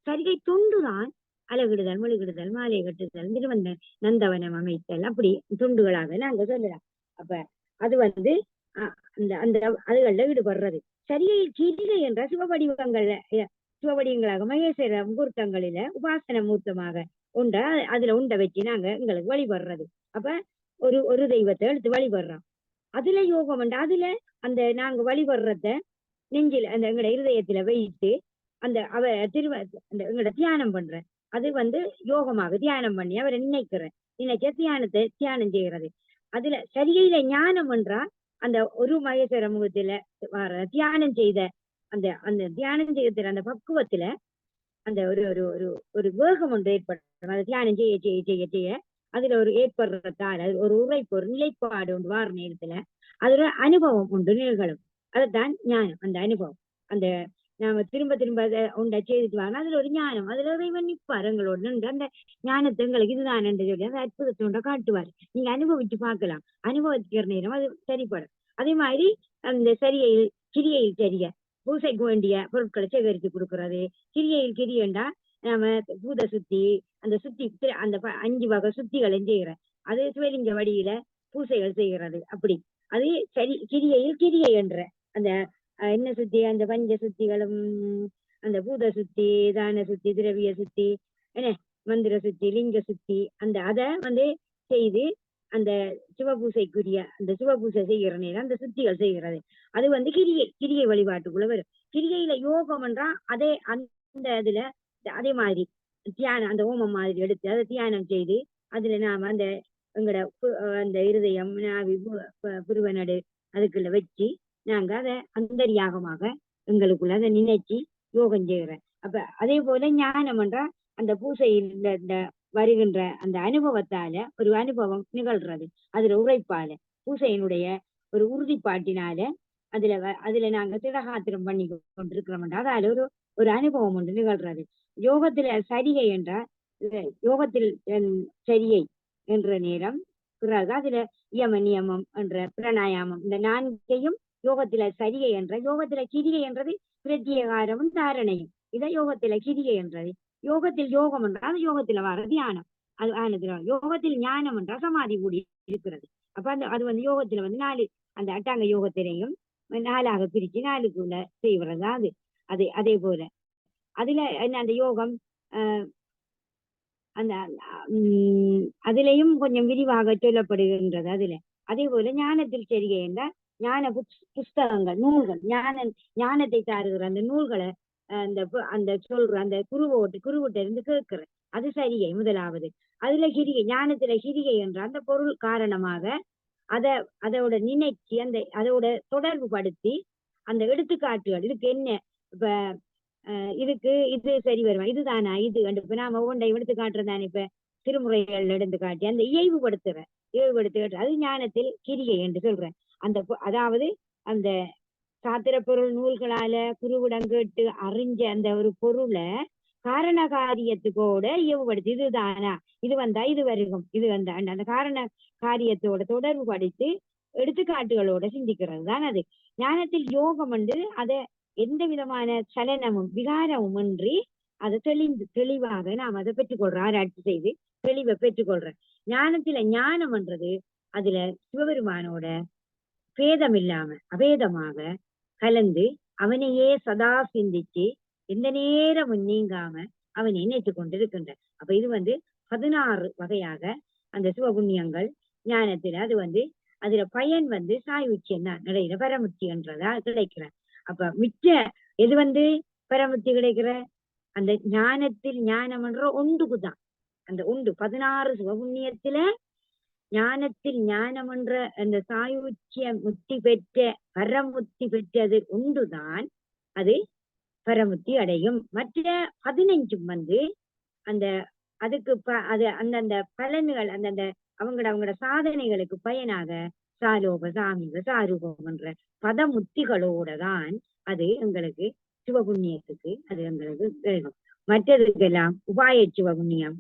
S3: சரிகை தொண்டுதான் அலகிடுதல், மெழுகிடுதல், மாலை கட்டுதல், திருவந்த நந்தவனம் அமைத்தல் அப்படி தொண்டுகளாக நாங்க சொல்லலாம். அப்ப அது அந்த அந்த அதுகள்ல ஈடுபடுறது. சரியை கிரிகை என்ற சிவவடிவங்களாக மகேஸ்வர முகூர்த்தங்களில உபாசன மூர்த்தமாக அதுல வச்சு நாங்க எங்களுக்கு வழிபடுறது. அப்ப ஒரு தெய்வத்தை எடுத்து வழிபடுறோம். அதுல யோகம் அதுல அந்த நாங்க வழிபடுறத நெஞ்சில அந்த எங்களோட இருதயத்துல வைத்து அந்த எங்களோட தியானம் பண்றேன். அது யோகமாக தியானம் பண்ணி அவரை நினைச்ச தியானம் செய்யறது. அதுல சரியில ஞானம் என்றா அந்த ஒரு மகேஸ்வர முகத்துல வர தியானம் செய்த அந்த தியானம் செய்யற அந்த பக்குவத்துல அந்த ஒரு வேகம் ஒன்று ஏற்படும். அதை தியானம் செய்ய அதுல ஒரு ஏற்படுறதால ஒரு உரைப்பு, ஒரு நிலைப்பாடு ஒன்று வார நேரத்துல அதுல அனுபவம் ஒன்று நிகழும். அதுதான் ஞானம். அந்த அனுபவம் அந்த நாம திரும்ப உண்டை செய்துட்டு வாங்க, அதுல ஒரு ஞானம், அதுல இறைவன் நிற்பார் எங்களோட நின்று அந்த ஞானத்தை எங்களுக்கு இதுதான் என்று சொல்லி அந்த அற்புதத்தோட காட்டுவார். நீங்க அனுபவிச்சு பார்க்கலாம். அனுபவிக்கிற நேரம் அது சரிப்படும். அதே மாதிரி அந்த கிரியையில் சரிய பூசைக்கு வேண்டிய பொருட்களை சேகரித்து கொடுக்கறது. கிரியைண்டா நாம பூத சுத்தி அந்த 5 வகை சுத்திகளை செய்யறேன். அது சிவலிங்க வடியில பூசைகள் செய்கிறது. அப்படி அது கிரியை என்ற அந்த என்ன சுத்தி, அந்த பஞ்ச சுத்திகளும் அந்த பூத சுத்தி, தான சுத்தி, திரவிய சுத்தி, என்ன மந்திர சுத்தி, லிங்க சுத்தி அதை செய்து அந்த சிவபூசைக்குரிய அந்த சிவபூசை செய்கிற நேரம் அந்த சுத்திகள் செய்கிறது. அது கிரியை வழிபாட்டுக்குள்ள வரும். கிரியையில யோகம் என்றா அந்த இதுல அதே மாதிரி தியானம் அந்த ஓமம் மாதிரி எடுத்து அதை தியானம் செய்து அதுல நாம அந்த எங்களோட அந்த இருதயம் நாவி புருவனடு அதுக்குள்ள வச்சு நாங்க அதை அந்தரியாகமாக எங்களுக்குள்ள அதை நினைச்சு யோகம் செய்கிறேன். அப்ப அதே போல ஞானம் என்ற அந்த பூசையில் இந்த வருகின்ற அந்த அனுபவத்தால ஒரு அனுபவம் நிகழ்றது. அதுல உரைப்பால பூசையினுடைய ஒரு உறுதிப்பாட்டினால அதுல நாங்க திடகாத்திரம் பண்ணி கொண்டிருக்கிறோம். அதால ஒரு அனுபவம் ஒன்று நிகழ்றது. யோகத்துல சரிகை என்ற யோகத்தில் சரியை என்ற நேரம் பிறகு அதுல யம நியமம் என்ற பிரணாயாமம் இந்த நான்கையும் யோகத்துல சரிகை என்ற யோகத்துல கிரிகை என்றது பிரத்யேகாரமும் தாரணையும் இதை யோகத்துல கிரிகை என்றது. யோகத்தில் யோகம் என்றால் யோகத்துல வர தியானம் அது ஆனது. யோகத்தில் ஞானம் என்றால் சமாதி கூடி இருக்கிறது. அப்ப அது வந்து யோகத்துல வந்து 4 அந்த அட்டாங்க யோகத்திலையும் 4ஆக பிரிச்சு 4க்குள்ள செய்வது அது அதே போல அதுல என்ன அந்த யோகம் அந்த அதுலயும் கொஞ்சம் விரிவாக சொல்லப்படுகின்றது. அதுல அதே போல ஞானத்தில் சரிகை என்றால் ஞான புஸ்தகங்கள் நூல்கள் ஞானத்தை தாருகிற அந்த நூல்களை அந்த சொல்ற அந்த குருவிட்ட இருந்து கேட்கிற அது சரிகை முதலாவது. அதுல கிரிகை ஞானத்துல கிரிகை என்ற அந்த பொருள் காரணமாக அதோட நினைச்சு அதோட தொடர்பு படுத்தி அந்த எடுத்துக்காட்டுகள் இதுக்கு என்ன இப்ப இதுக்கு இது சரி வருமா இதுதானா இது இப்ப நாம ஒன்றை எடுத்து காட்டுறதானே இப்ப திருமுறைகள் எடுத்து காட்டி அந்த இயல்புபடுத்துகிற அது ஞானத்தில் கிரிகை என்று சொல்றேன். அதாவது அந்த சாத்திர பொருள் நூல்களால குருவிடம் கேட்டு அறிஞ்ச அந்த ஒரு பொருளை காரண காரியத்துக்கோட இயல்புபடுத்தி இதுதானா இது வந்தா இது வருகும் இது வந்தா அந்த காரண காரியத்தோட தொடர்பு படுத்தி எடுத்துக்காட்டுகளோட சிந்திக்கிறது தான் அது. ஞானத்தில் யோகம் அதை எந்த விதமான சலனமும் விகாரமும் இன்றி அதை தெளிவாக நாம் அதை பெற்றுக்கொள்றோம். ஆராய்ச்சி செய்து தெளிவை பெற்றுக்கொள்றேன். ஞானத்துல ஞானம் என்றது அதுல சிவபெருமானோட பேதம் இல்லாம அபேதமாக கலந்து அவனையே சதா சிந்திச்சு எந்த நேரமும் நீங்காம அவனை நினைத்து கொண்டிருக்கின்ற. அப்ப இது 16 வகையாக அந்த சிவபுண்ணியங்கள் ஞானத்துல அது அதுல பயன் சாயுச்சியம் தான் நடையில பரமுத்தி என்றதா கிடைக்கிற. அப்ப மிச்ச எது பரமுத்தி கிடைக்கிற அந்த ஞானத்தில் ஞானம் என்ற ஒன்றுக்குதான் அந்த 16 சிவபுண்ணியத்துல ஞானத்தில் ஞானம் என்ற அந்த சாயுச்சிய முத்தி பெற்ற பரமுத்தி பெற்றது ஒன்றுதான் அது பரமுத்தி அடையும். மற்ற 15 அந்த அதுக்கு அந்தந்த பலன்கள் அந்தந்த அவங்களோட சாதனைகளுக்கு பயனாக சாலோக சாமிக சாரூபம் என்ற பதமுத்திகளோட தான் அது எங்களுக்கு சிவபுண்ணியத்துக்கு அது எங்களுக்கு கிடைக்கும். மற்றதுக்கெல்லாம் உபாய சிவபுண்ணியம்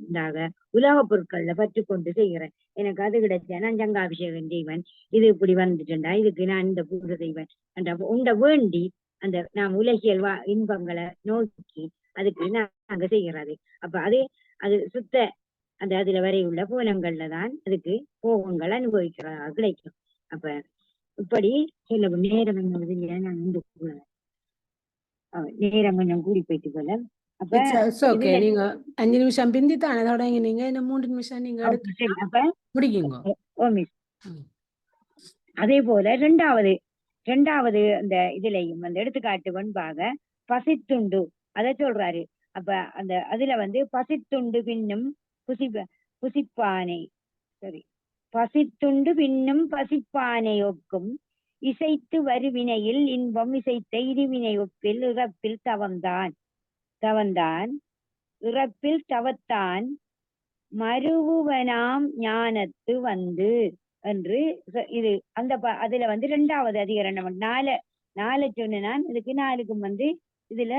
S3: உலக பொருட்கள்ல பற்று கொண்டு செய்கிறேன். எனக்கு அது கிடைச்ச நான் ஜங்காபிஷேகம் செய்வன் இது இப்படி வந்துட்டுண்டா இதுக்கு நான் இந்த பூஜை செய்வேன் என்ற உண்ட வேண்டி அந்த நாம் உலகியல் இன்பங்களை நோக்கி அதுக்கு நாங்க செய்கிறது. அப்ப அது சுத்த அந்த அதுல வரையுள்ள பூனங்கள்ல தான் அதுக்கு போகங்கள் அனுபவிக்கிறதா கிடைக்கும். அப்ப இப்படி சொல்ல நேரம் என்னது இல்லையா நான் நேரம் கொஞ்சம் கூடி போயிட்டு போல. அப்ப
S1: நீங்க 5 நிமிஷம் பிந்தி தானே தொடங்கி நீங்க என்ன 3 நிமிஷம் நீங்க
S3: அப்ப
S1: முடிக்குங்க.
S3: அதே போல இரண்டாவது அந்த இதுலையும் அந்த எடுத்துக்காட்டு பண்பாக பசித்துண்டு அதை சொல்றாரு. அப்ப அந்த அதுல பசித்துண்டு பின்னும் புசிப்பானை பசித்துண்டு பின்னும் பசிப்பானை ஒக்கும் இசைத்து வருவினையில் இன்பம் இசைத்த இருவினை ஒப்பில் இறப்பில் தவந்தான் இறப்பில் தவத்தான் மருவுவனாம் ஞானத்து என்று இது அந்த அதுல 2வது அதிகரணம் 4 சொன்ன நான் இதுக்கு 4க்கும் இதுல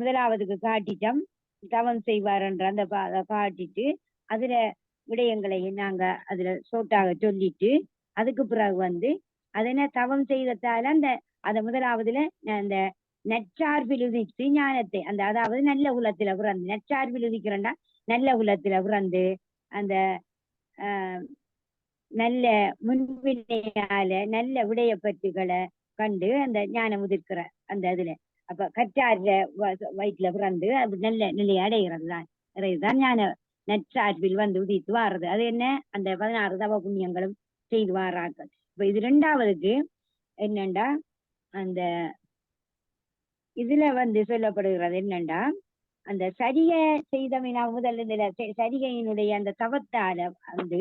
S3: முதலாவதுக்கு காட்டிட்டோம் தவம் செய்வார் என்ற அந்த காட்டிட்டு அதுல விடயங்களை நாங்க அதுல சோட்டாக சொல்லிட்டு அதுக்கு பிறகு அதென்ன தவம் செய்ததால அந்த முதலாவதுல அந்த நற்சார்பில் உதித்து ஞானத்தை அதாவது நல்ல குலத்துல பிறந்து நற்சார்பில் உதிக்கிறேன்னா நல்ல குலத்துல பிறந்து அந்த நல்ல முன்பினையால நல்ல விடய பற்றுகளை கண்டு அந்த ஞானம் உதிர்க்கிற அந்த இதுல அப்ப கற்றார்ல வயிற்றுல பிறந்து அது நல்ல நிலையை அடைகிறதுதான் ஞான நற்சார்பில் உதித்து வாடுறது. அது என்ன அந்த 16 தவ புண்ணியங்களும் செய்து வாரார்கள். இப்ப இது 2வதுக்கு என்னண்டா அந்த இதுல சொல்லப்படுகிறது என்னண்டா அந்த சரிகை செய்தமைனா முதல் இதுல சரிகையினுடைய அந்த தவத்தால வந்து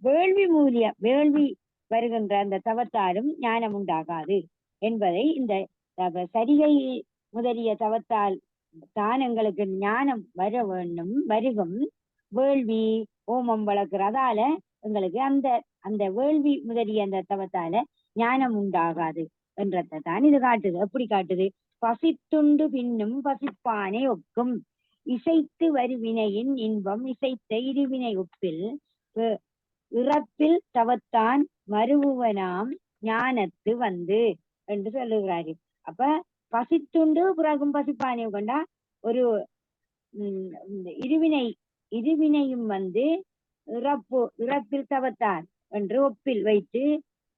S3: வேள்வி வருகின்ற அந்த தவத்தாலும் ஞானம் உண்டாகாது என்பதை இந்த சரிகை முதலிய தவத்தால் தான் எங்களுக்கு ஞானம் வர வேண்டும் வருகும் வேள்வி ஓமம் வளர்க்கிறதால எங்களுக்கு அந்த அந்த வேள்வி முதலிய அந்த தவத்தால ஞானம் உண்டாகாது என்றதை தான் இது காட்டுது. எப்படி காட்டுது? பசித்துண்டு பின்னும் பசிப்பானை ஒக்கும் இசைத்து வருவினையின் இன்பம் இசைத்த இருவினை ஒப்பில் இறப்பில் தவத்தான் மருவுவனாம் ஞானத்து வந்து என்று சொல்லுகிறாரு. அப்ப பசித்துண்டு பிறகும் பசிப்பானையும் கொண்டா ஒரு இருவினையும் வந்து இறப்பில் தவத்தான் என்று ஒப்பில் வைத்து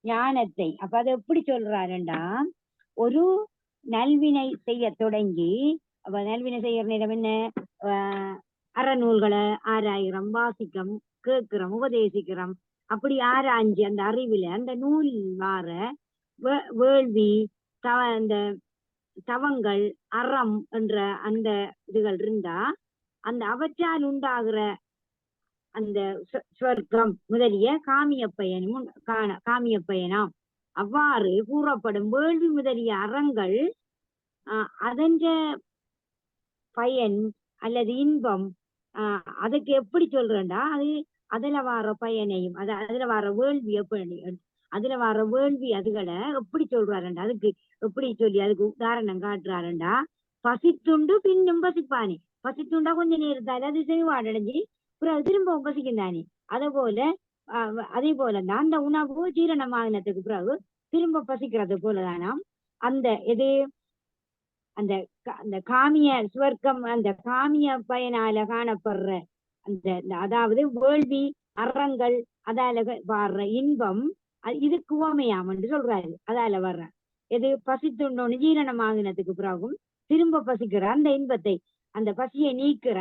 S3: ஞானத்தை அப்ப அதை எப்படி சொல்றாருண்டா, ஒரு நல்வினை செய்ய தொடங்கி அப்ப நல்வினை செய்யற நேரம் என்ன அறநூல்களை ஆராயிரம் வாசிக்கம் கேட்கிறோம் உபதேசிக்கிறோம். அப்படி ஆராய்ஞ்சு அந்த அறிவுல அந்த நூல் வார வேள்வி அந்த தவங்கள் அறம் என்ற அந்த இதுகள் இருந்தா அந்த அவற்றால் உண்டாகிற அந்த ஸ்வர்க்கம் முதலிய காமிய பயனாம். அவ்வாறு கூறப்படும் வேள்வி முதலிய அறங்கள் அதன்ற பயன் அல்லது இன்பம் அதுக்கு எப்படி சொல்றேன்டா, அது அதுல வார பயனையும் அதுல வார வேள்வி எப்படி அதுல வார வேள்வி அதுகளை எப்படி சொல்றாருண்டா, அதுக்கு எப்படி சொல்லி அதுக்கு உதாரணம் காட்டுறாருண்டா, பசித்துண்டு பின்னும் பசிப்பானே. பசித்துண்டா கொஞ்ச நேரத்தால அது செவ்வாடடைஞ்சு பிறகு திரும்பவும் பசிக்கும் தானே. அதே போலதான் அந்த உணவு ஜீரணமாகினத்துக்கு பிறகு திரும்ப பசிக்கிறது போலதானாம் அந்த எது அந்த அந்த காமிய சுவர்க்கம் அந்த காமிய பயனால காணப்படுற அந்த அதாவது வேள்வி அறங்கள் அதால வர்ற இன்பம் இதுக்கு உவமையாம் என்று சொல்றாரு. அதால வர்ற எது பசித்துண்டோன்னு ஜீரணமாகினத்துக்கு பிறகும் திரும்ப பசிக்கிற அந்த இன்பத்தை அந்த பசியை நீக்கிற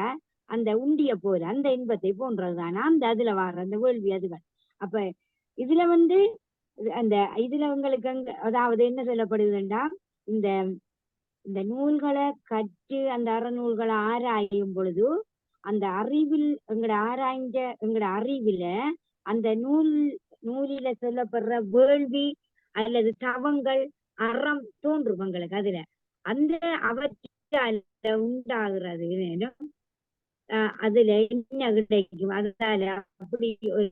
S3: அந்த உண்டிய போல அந்த இன்பத்தை போன்றதுதானா அந்த அதுல வர்ற அந்த வேள்வி அதுகள். அப்ப இதுல வந்து அந்த இதுல உங்களுக்கு அதாவது என்ன சொல்லப்படுதுன்னா, இந்த இந்த நூல்களை கற்று அந்த அறநூல்களை ஆராயும் பொழுது அந்த அறிவில் எங்கட அறிவில அந்த நூலில சொல்லப்படுற வேள்வி அல்லது தவங்கள் அறம் தோன்றும் எங்களுக்கு. அதுல அந்த அவற்றால உண்டாகிறது அதுல என்ன கிடைக்கும், அதால அப்படி ஒரு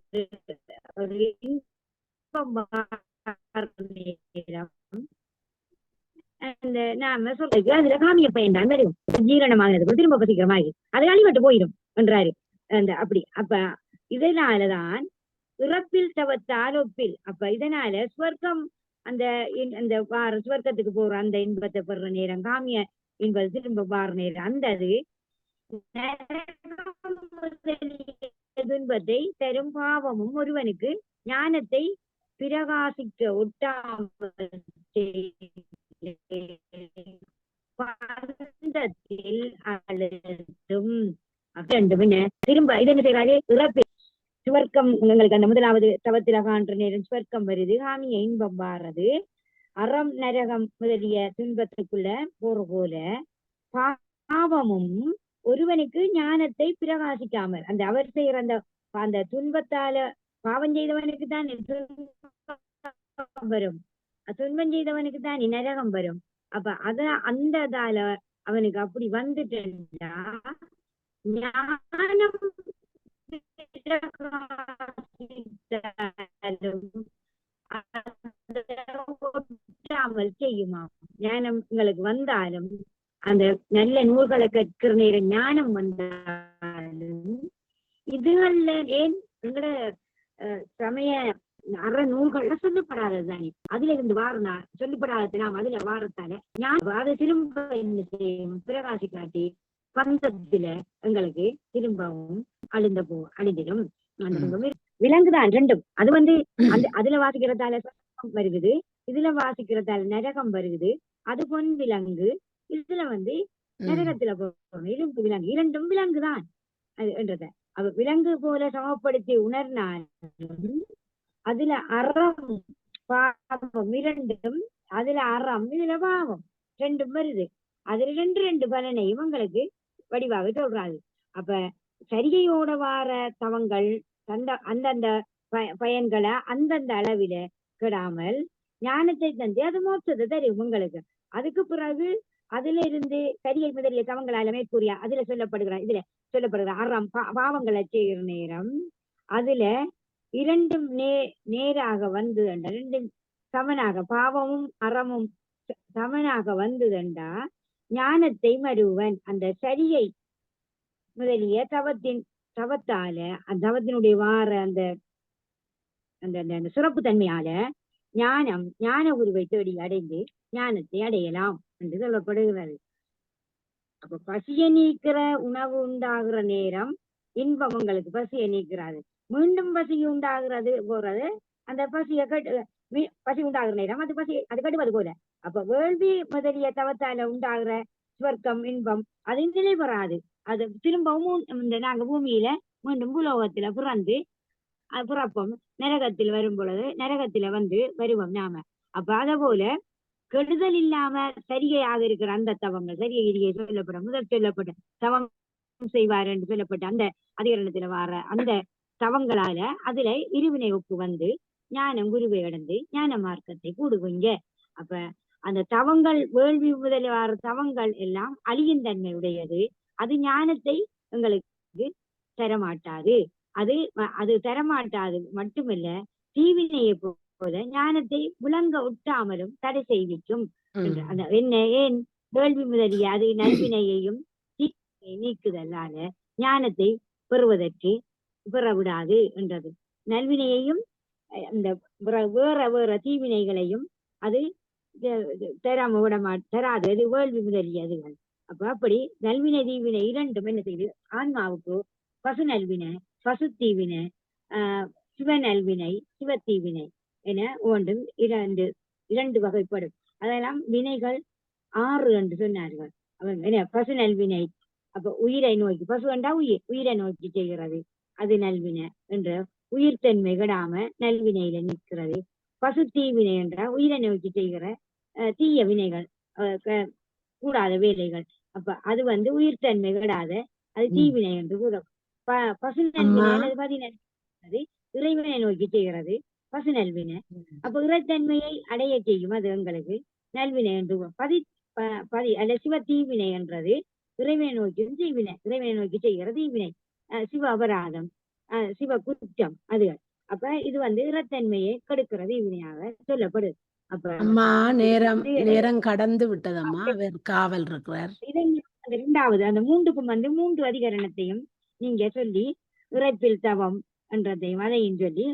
S3: அந்த நாம சொல்றது அதுல காமிய பயன் தான் வரும். ஜீரணமாகிறது திரும்ப பசிக்கிற மாதிரி அது அழிவட்டு போயிடும் என்றாரு. அந்த அப்படி அப்ப இதனாலதான் இறப்பில் தவத்தால் ஒப்பில். அப்ப இதனால ஸ்வர்க்கம் அந்த ஸ்வர்க்கத்துக்கு போற அந்த இன்பத்தை பெற நேரம் காமிய இன்பது திரும்ப பாற நேரம் அந்த அது துன்பத்தை தரும் பாவமும் ஒருவனுக்கு ஞானத்தை பிரகாசிக்க ஒட்டாமல் அழுத்தும். திரும்ப இதென்ன செய்யறாரு, இறப்பு சுவர்க்கம் உங்களுக்கு அந்த முதலாவது தவத்தில காண்ற நேரம் சுவர்க்கம் வருது, காமிய இன்பம் வாடுறது, அறம் நரகம் முதலிய துன்பத்துக்குள்ள போற போல பாவமும் ஒருவனுக்கு ஞானத்தை பிரகாசிக்காமல் அந்த அவர் செய்யற அந்த துன்பத்தால பாவம் செய்தவனுக்கு தான் வரும், துன்பம் செய்தவனுக்கு தான் நரகம் வரும். அப்ப அந்த அவனுக்கு அப்படி வந்துட்டா ஞானம் செய்யுமா. ஞானம் உங்களுக்கு வந்தாலும் அந்த நல்ல நூல்களை கற்கிற நேரம் ஞானம் வந்தாலும் இதுகள்ல ஏன் எங்கட சமய அற நூல்கள்ல சொல்லப்படாதது தானே, அதுல இருந்து வாரனா சொல்லப்படாதது நாம் அதுல வாரத்தால அதை திரும்ப என்ன செய்யும் பிரகாசி காட்டி பந்தத்துல எங்களுக்கு திரும்பவும் அழிந்திடும். விலங்குதான் ரெண்டும். அது வந்து அந்த அதுல வாசிக்கிறதால வருகுது, இதுல வாசிக்கிறதால நரகம் வருகுது. அது பொன் விலங்கு, இதுல வந்து நரகத்துல போகணும். இரும்பு விலங்கு, இரண்டும் விலங்குதான் அது என்றத அவ விலங்கு போல சமப்படுத்தி உணர்னாலும் அதுல அறம் பாவம் இரண்டும், அதுல அறம் இதுல பாவம் ரெண்டும் வருது. அதுல ரெண்டு பலனையும் உங்களுக்கு வடிவாக சொல்றாரு. அப்ப சரிகையோட வார தவங்கள் அந்தந்த பயன்களை அந்தந்த அளவில கெடாமல் ஞானத்தை தந்து அது மோட்சத்தை தெரியும் உங்களுக்கு. அதுக்கு பிறகு அதுல இருந்து சரியை முதலிய தவங்களால மேற்கூறிய அதுல சொல்லப்படுகிற அறம் பாவங்களை செய்கிற நேரம் அதுல இரண்டும் நேராக வந்து ரெண்டும் சமனாக பாவமும் அறமும் சமனாக வந்ததுண்டா ஞானத்தை மறுவன் அந்த சரியை முதலிய தவத்தால அந்த தவத்தினுடைய வார அந்த அந்த சிறப்பு தன்மையால ஞான உருவை தேடி அடைந்து ஞானத்தை அடையலாம் என்று சொல்லப்படுகிறது. அப்ப பசியை நீக்கிற உணவு உண்டாகிற நேரம் இன்பம் உங்களுக்கு பசியை நீக்கிறாது. மீண்டும் பசி உண்டாகிறது போறது அந்த பசி உண்டாகிற நேரம் அது கட்டுவது போல. அப்ப வேள்வி முதலிய தவத்தால உண்டாகிற சுவர்க்கம் இன்பம் அது நிலை பெறாது. அது திரும்பவும் நாங்க பூமியில மீண்டும் பூலோகத்துல பிறப்போம். நரகத்தில் வரும் பொழுது நரகத்துல வருவோம் நாம. அப்ப அத போல கெடுதல் இல்லாம சரியாக இருக்கிற அந்த தவங்கள் சரியை சொல்லப்படும் முதல் சொல்லப்பட்ட தவம் செய்வார் என்று சொல்லப்பட்ட அந்த அதிகரணத்துல வார அந்த தவங்களால அதுல இருவினை ஒப்பு ஞானம் குருவை அடைந்து ஞான மார்க்கத்தை கூடுவீங்க. அப்ப அந்த தவங்கள் வேள்வி முதலில் வார தவங்கள் எல்லாம் அழியும் தன்மை உடையது. அது ஞானத்தை எங்களுக்கு தரமாட்டாது. அது தரமாட்டாது மட்டுமல்ல தீவினையை போல ஞானத்தை விளங்க ஒட்டாமலும் தடை செய்விக்கும். ஏன் வேள்வி முதலிய அது நல்வினையையும் நீக்குதலால ஞானத்தை பெறுவதற்கு பெறவிடாது என்றது. நல்வினையையும் அந்த வேற தீவினைகளையும் அது தராது. அது வேள்வி முதலியதுகள். அப்ப அப்படி நல்வினை தீவினை இரண்டும் என்ன செய்யுது? ஆன்மாவுக்கு பசு நல்வினை பசு தீவினை சிவ நல்வினை சிவத்தீவினை என ஒன்றும் இரண்டு வகைப்படும். அதெல்லாம் வினைகள் 6 என்று சொன்னார்கள். பசு நல்வினை அப்ப உயிரை நோக்கி பசு என்றா உயிரை நோக்கி செய்கிறது அது நல்வினை என்ற உயிர்த்தன்மை கெடாம நல்வினையில நிற்கிறது. பசு தீவினை என்றா உயிரை நோக்கி செய்கிற தீய வினைகள் கூடாத வேலைகள். அப்ப அது உயிர்த்தன்மை கெடாத அது தீவினை என்று கூறும். பசு நல்வினை அல்லது பதினல்வினை இறைவனை நோக்கி செய்கிறது பசு நல்வினை. அப்ப இறைத்தன்மையை அடைய செய்யும் அது எங்களுக்கு நல்வினை என்று. அல்ல சிவ தீவினை என்றது இறைவனை நோக்கி தீவினை இறைவனை நோக்கி செய்கிற தீவினை சிவ அபராதம் சிவ குற்றம் அது. அப்ப இது இறைத்தன்மையை கெடுக்கிற தீவினையாக சொல்லப்படுது. அப்ப
S1: அம்மா நேரம் கடந்து விட்டதம்மா. அவர் காவல் இருக்கிறார்.
S3: இரண்டாவது அந்த 3க்கும் 3 அதிகரணத்தையும் நீங்க சொல்லி இறைப்பில் தவம் என்றதையும் அதையும் சொல்லி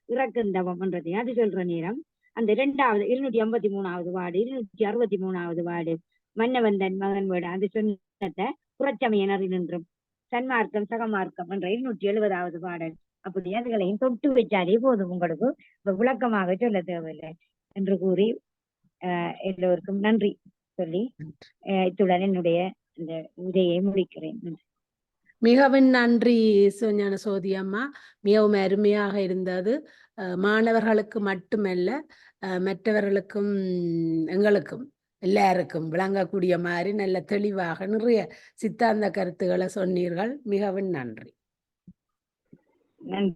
S3: இறக்கும் தவம் என்றதையும் அது சொல்ற நேரம் அந்த 253வது வார்டு 263வது வார்டு மன்னவந்தன் மகன் வீடு அந்த சொன்னத்தை புறச்சமயனர் நின்றும் சன்மார்க்கம் சகமார்க்கம் என்ற 270வது பாடல். அப்படி அதுகளையும் தொட்டு வச்சாலே போதும் உங்களுக்கு. இப்ப விளக்கமாக சொல்ல தேவையில்லை என்று கூறி எல்லோருக்கும் நன்றி சொல்லி இத்துடன் என்னுடைய இந்த உரையை முடிக்கிறேன்.
S1: மிகவும் நன்றி ஞான சோதி அம்மா. மிகவும் அருமையாக இருந்தது. மாணவர்களுக்கு மட்டுமல்ல மற்றவர்களுக்கும் எங்களுக்கும் எல்லாருக்கும் விளங்கக்கூடிய மாதிரி நல்ல தெளிவாக நிறைய சித்தாந்த கருத்துக்களை சொன்னீர்கள். மிகவும் நன்றி.
S3: நன்றி.